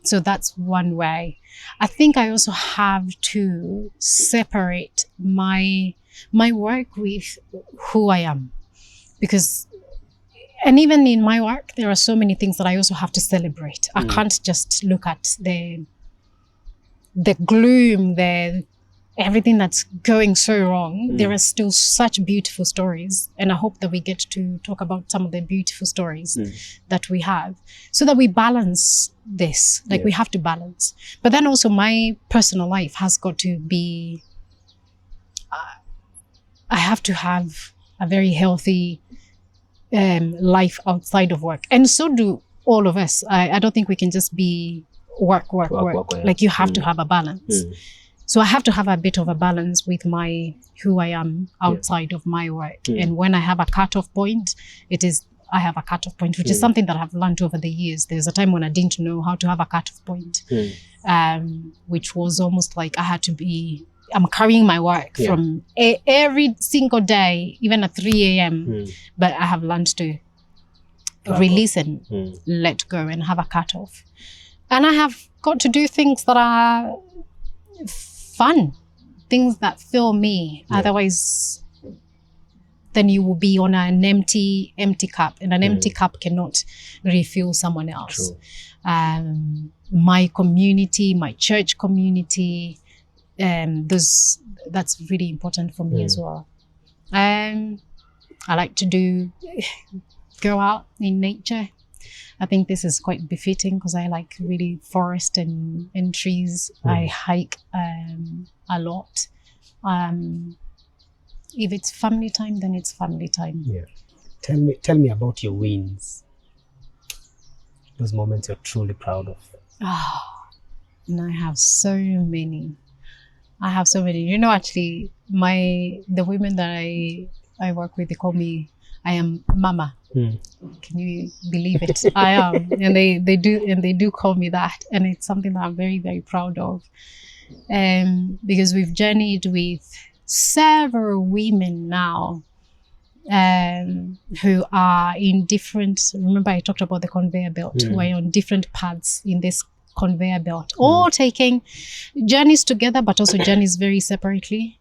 So that's one way. I think I also have to separate my work with who I am, because, and even in my work, there are so many things that I also have to celebrate. I can't just look at the gloom, everything that's going so wrong. There are still such beautiful stories, and I hope that we get to talk about some of the beautiful stories that we have, so that we balance this. Like, we have to balance. But then also my personal life has got to be, I have to have a very healthy life outside of work, and so do all of us. I don't think we can just be work. Like, you have to have a balance. So I have to have a bit of a balance with who I am outside of my work. And when I have a cutoff point, I have a cutoff point, which is something that I've learned over the years. There's a time when I didn't know how to have a cutoff point, which was almost like I'm carrying my work from every single day, even at 3 a.m. But I have learned to release and let go and have a cutoff. And I have got to do things that are fun, things that fill me. Otherwise, then you will be on an empty cup, and an empty cup cannot refill someone else. My community, my church community, that's really important for me as well. I like to go out in nature. I think this is quite befitting, because I like really forest and trees. I hike a lot. If it's family time, then it's family time. Yeah. Tell me about your wins. Those moments you're truly proud of. And I have so many. You know, actually, the women that I work with, they call me, I am Mama. Can you believe it? I am, and they do call me that, and it's something that I'm very, very proud of, because we've journeyed with several women now, who are in different. Remember, I talked about the conveyor belt. Who are on different paths in this conveyor belt, all taking journeys together, but also journeys very separately.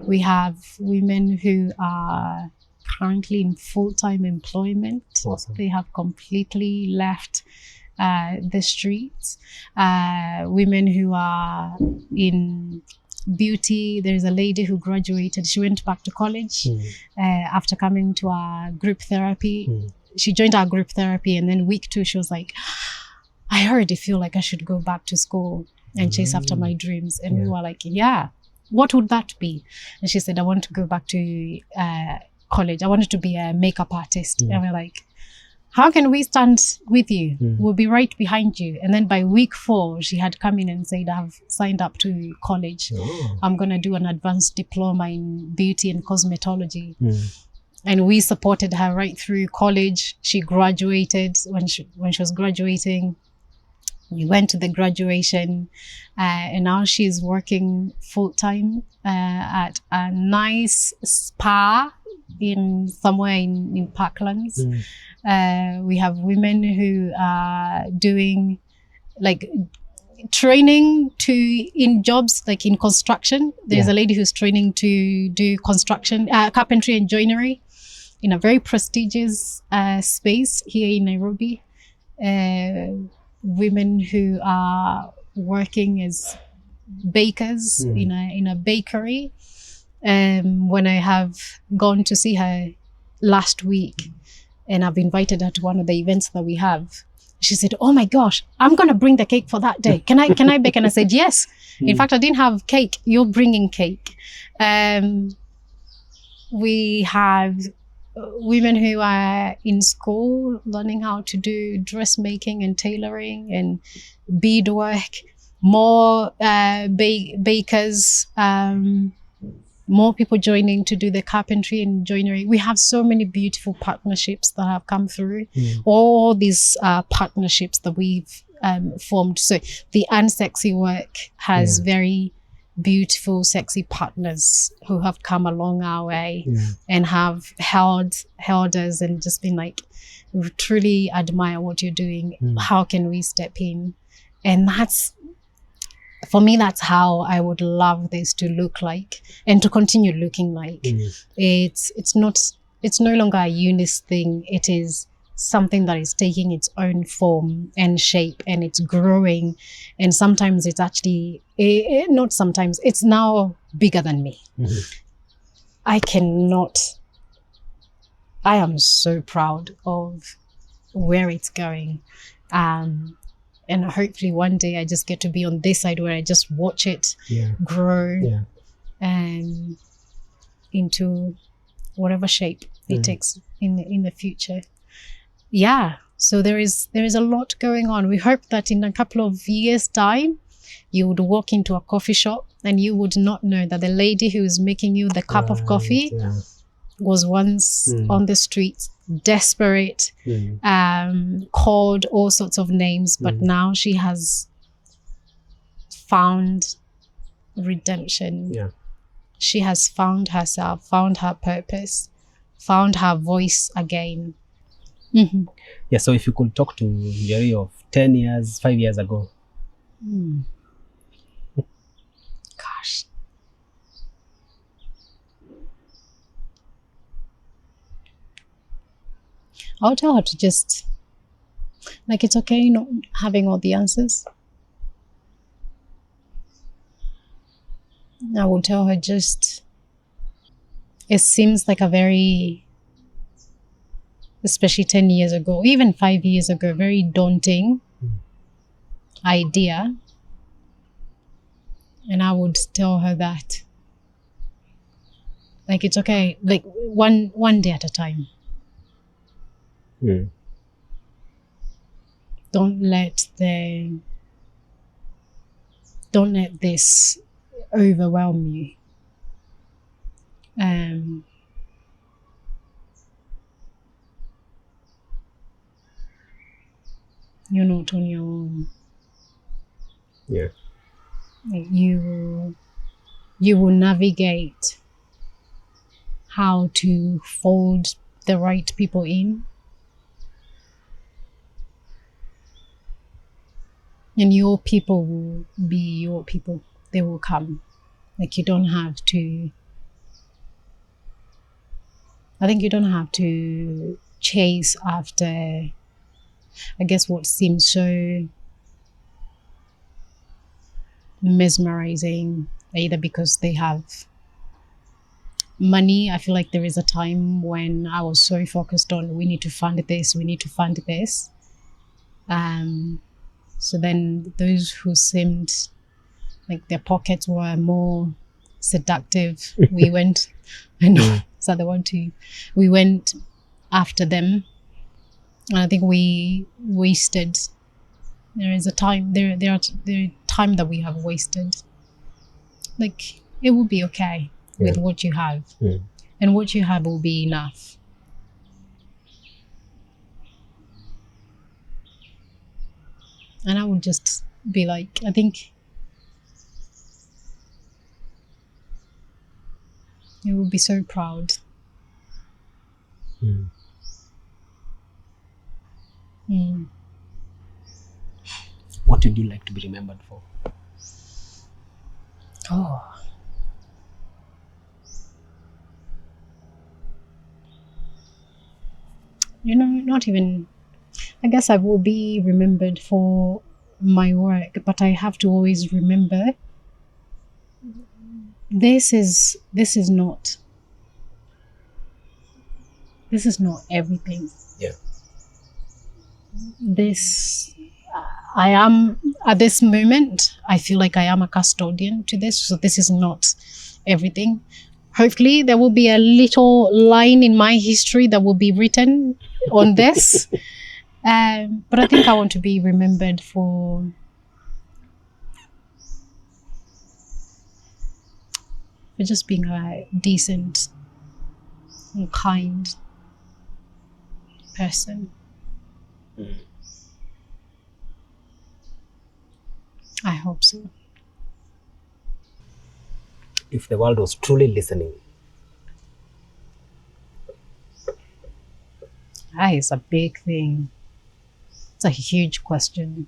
We have women who are currently in full-time employment. Awesome. They have completely left the streets. Women who are in beauty. There's a lady who graduated. She went back to college after coming to our group therapy. She joined our group therapy, and then week 2, she was like, I already feel like I should go back to school and chase after my dreams. And we were like, yeah, what would that be? And she said, I want to go back to college. I wanted to be a makeup artist. And we're like, how can we stand with you? We'll be right behind you. And then by week 4, she had come in and said, I've signed up to college. I'm going to do an advanced diploma in beauty and cosmetology. And we supported her right through college. She graduated. When she was graduating, we went to the graduation, and now she's working full-time at a nice spa somewhere in Parklands. We have women who are doing like training in jobs like in construction. There's a lady who's training to do construction, carpentry and joinery in a very prestigious space here in Nairobi. Women who are working as bakers in a bakery. When I have gone to see her last week, and I've invited her to one of the events that we have, she said, oh my gosh, I'm going to bring the cake for that day. Can I bake? And I said, yes. In fact, I didn't have cake. You're bringing cake. We have women who are in school learning how to do dressmaking and tailoring and beadwork, more bakers, more people joining to do the carpentry and joinery. We have so many beautiful partnerships that have come through. All these partnerships that we've formed. So the unsexy work has very beautiful, sexy partners who have come along our way and have held us and just been like, we truly admire what you're doing. How can we step in? And for me, that's how I would love this to look like and to continue looking like. It's no longer a unist thing. It is something that is taking its own form and shape, and it's growing. And sometimes it's actually, not sometimes, it's now bigger than me. I am so proud of where it's going. And hopefully one day I just get to be on this side where I just watch it grow into whatever shape it takes in the future. So there is a lot going on. We hope that in a couple of years' time, you would walk into a coffee shop and you would not know that the lady who is making you the cup of coffee was once on the streets, desperate, called all sorts of names, but now she has found redemption. She has found herself, found her purpose, found her voice again. So if you could talk to Njeri of 10 years, 5 years ago. Gosh. I'll tell her to just, like, it's okay not having all the answers. I will tell her just, it seems like a very, especially 10 years ago, even 5 years ago, very daunting idea. And I would tell her that, like, it's okay, like one day at a time. Don't let this overwhelm you. You're not on your own. Like, you will navigate how to fold the right people in. And your people will be your people. They will come. Like, you don't have to, I think you don't have to chase after, I guess, what seems so mesmerizing either because they have money. I feel like there is a time when I was so focused on we need to fund this. So then those who seemed like their pockets were more seductive, we went, I know, is that the one too? We went after them. And I think we wasted, there are time that we have wasted. Like, it will be okay with what you have. And what you have will be enough. And I would just be like, I think you will be so proud. What would you like to be remembered for? Oh. Not even, I guess I will be remembered for my work, but I have to always remember this is not everything. Yeah. I am, at this moment, I feel like I am a custodian to this, so this is not everything. Hopefully there will be a little line in my history that will be written on this. But I think I want to be remembered for just being a decent and kind person. I hope so. If the world was truly listening, that is a big thing. It's a huge question.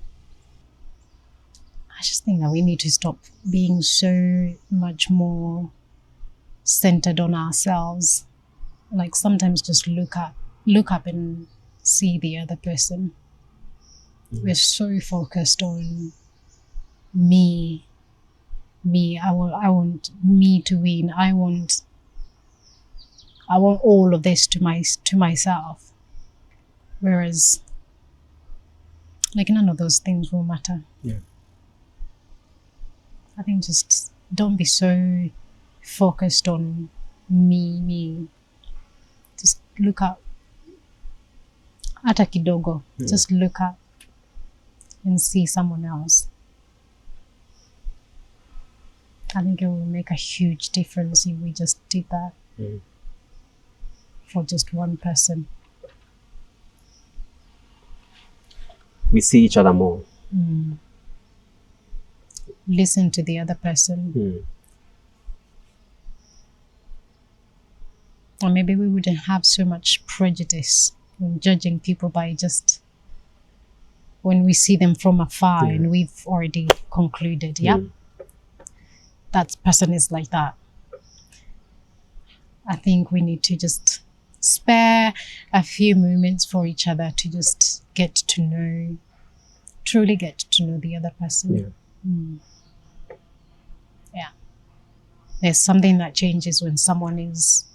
I just think that we need to stop being so much more centered on ourselves. Like, sometimes just look up and see the other person. We're so focused on me. I want me to win. I want all of this to myself. Whereas, like, none of those things will matter. Yeah. I think just don't be so focused on me. Just look up. Hata kidogo. Just look up and see someone else. I think it will make a huge difference if we just did that for just one person. We see each other more. Listen to the other person. Or maybe we wouldn't have so much prejudice in judging people by just when we see them from afar and we've already concluded, that person is like that. I think we need to just spare a few moments for each other to just truly get to know the other person. Yeah. There's something that changes when someone is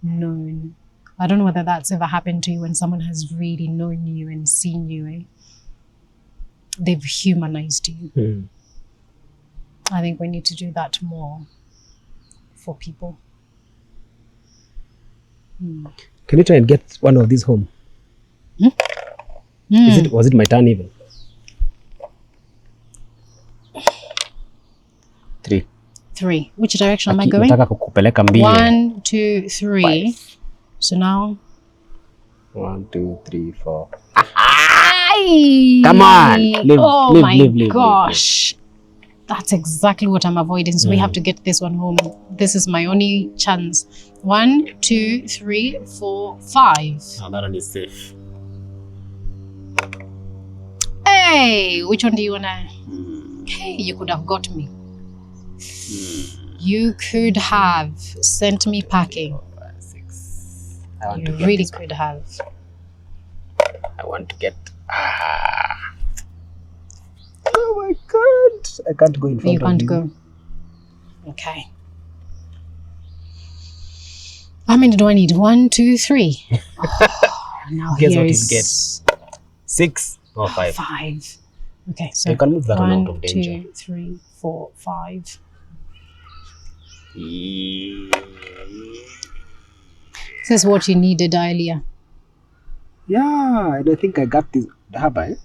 known. I don't know whether that's ever happened to you, when someone has really known you and seen you. They've humanized you. I think we need to do that more for people. Can you try and get one of these home? Was it my turn even? 3. Which direction am I going? Nataka kukupeleka mbio. 1, 2, 3. 5. So now 1, 2, 3, 4. Come on, live, gosh. That's exactly what I'm avoiding. So we have to get this one home. This is my only chance. 1, 2, 3, 4, 5. Oh, that one is safe. Hey, which one do you wanna? Hey, you could have got me. You could have sent me packing. 4, 5, 6. You really could have. I want to get. Oh my God! I can't go in front of you. You can't go. Okay. How many do I need? 1, 2, 3. Now Guess here what is you'll get. 6 or 5. 5. Okay, so You can move that one out 1, of danger. 2, 3, 4, 5. This is what you needed earlier. Yeah, and I think I got this. Have I?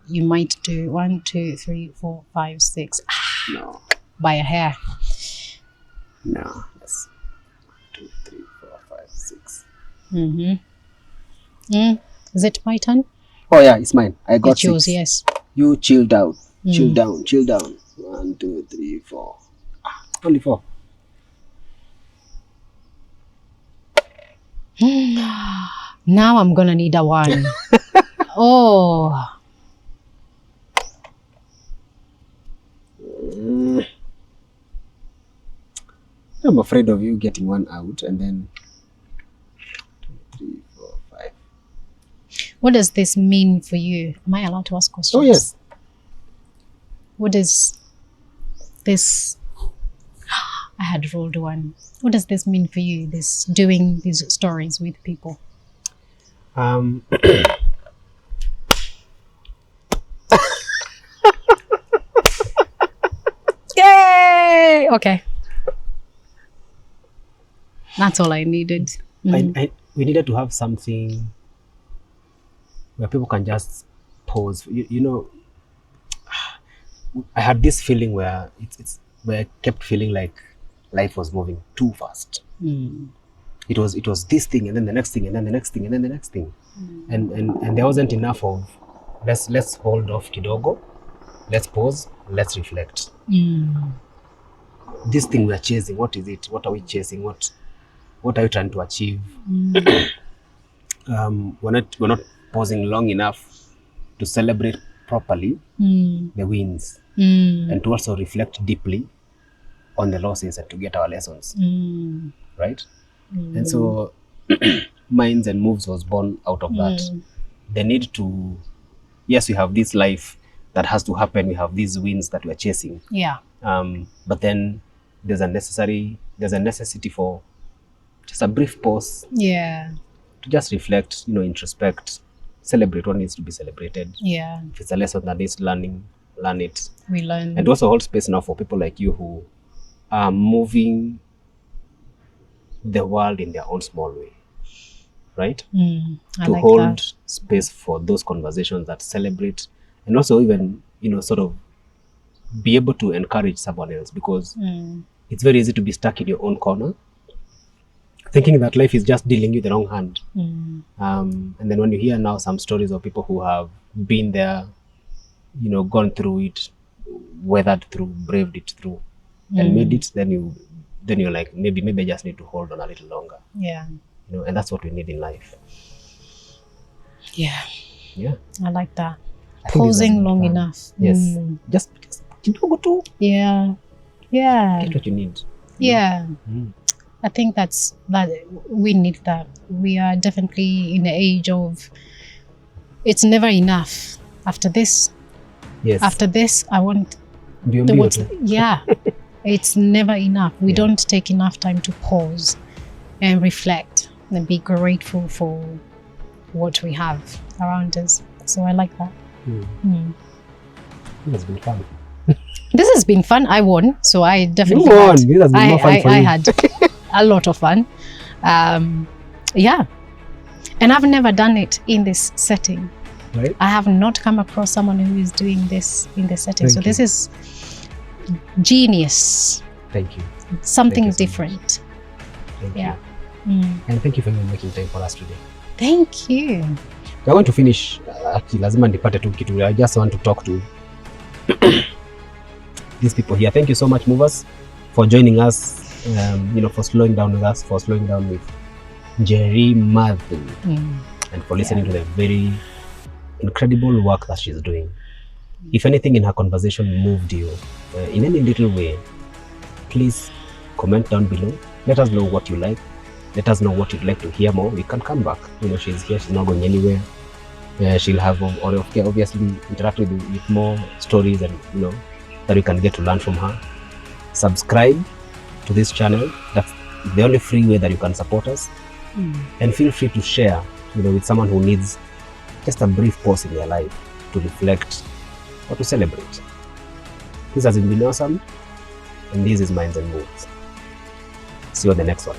You might do 1, 2, 3, 4, 5, 6. No. By a hair. No. Yes. 2, 3, 4, 5, 6. Is it my turn? Oh yeah, it's mine. I got It's yours, 6. yes. You chilled out. Chill down. Chill down. 1, 2, 3, 4. Only 4. Now I'm gonna need a 1. Oh. I'm afraid of you getting 1 out and then 2, 3, 4, 5. What does this mean for you? Am I allowed to ask questions? Oh yes. What is this? I had rolled 1. What does this mean for you, this doing these stories with people? Yay! Okay. That's all I needed. We needed to have something where people can just pause. You know, I had this feeling where where I kept feeling like life was moving too fast. It was this thing and then the next thing and then the next thing and then the next thing, and there wasn't enough of let's hold off kidogo, let's pause, let's reflect. This thing we are chasing, what is it? What are we chasing? What are you trying to achieve? We're not pausing long enough to celebrate properly the wins and to also reflect deeply on the losses and to get our lessons, right? And so Minds and Moves was born out of that. The need to, yes, we have this life that has to happen, we have these wins that we're chasing, but then there's a necessity for just a brief pause, to just reflect, introspect, celebrate what needs to be celebrated. If it's a lesson that needs learning, learn it. We learn. And also hold space now for people like you who are moving the world in their own small way, right? I to like hold that. space for those conversations that celebrate, and also even, sort of be able to encourage someone else, because it's very easy to be stuck in your own corner, thinking that life is just dealing you the wrong hand. And then when you hear now some stories of people who have been there, gone through it, weathered through, braved it through, and made it, then you're like, maybe I just need to hold on a little longer. And that's what we need in life. Yeah. I like that. I think this has Pausing been long fun. enough. Yes. Just kidogo tu. Yeah. Get what you need. Yeah. I think that we need that. We are definitely in the age of it's never enough. After this, I want it's never enough. We don't take enough time to pause and reflect and be grateful for what we have around us. So I like that. It has been fun. This has been fun. I won, so I definitely You won. This has been more fun for I you. had a lot of fun. And I've never done it in this setting. Right? I have not come across someone who is doing this in this setting. Thank you. This is genius. Thank you. Something Thank you so different. Thank Yeah. you. And thank you for even making time for us today. Thank you. We're going to finish. Lazima nipate tu kitu. I just want to talk to these people here. Thank you so much, movers, for joining us. For slowing down with us, for slowing down with Njeri, Mathu, and for listening to the very incredible work that she's doing. If anything in her conversation moved you in any little way, please comment down below. Let us know what you like. Let us know what you'd like to hear more. We can come back. She's here. She's not going anywhere. She'll have obviously interact with more stories and that we can get to learn from her. Subscribe to this channel. That's the only free way that you can support us. And feel free to share, with someone who needs just a brief pause in their life to reflect or to celebrate. This has been awesome, and this is Minds and Moods. See you on the next one.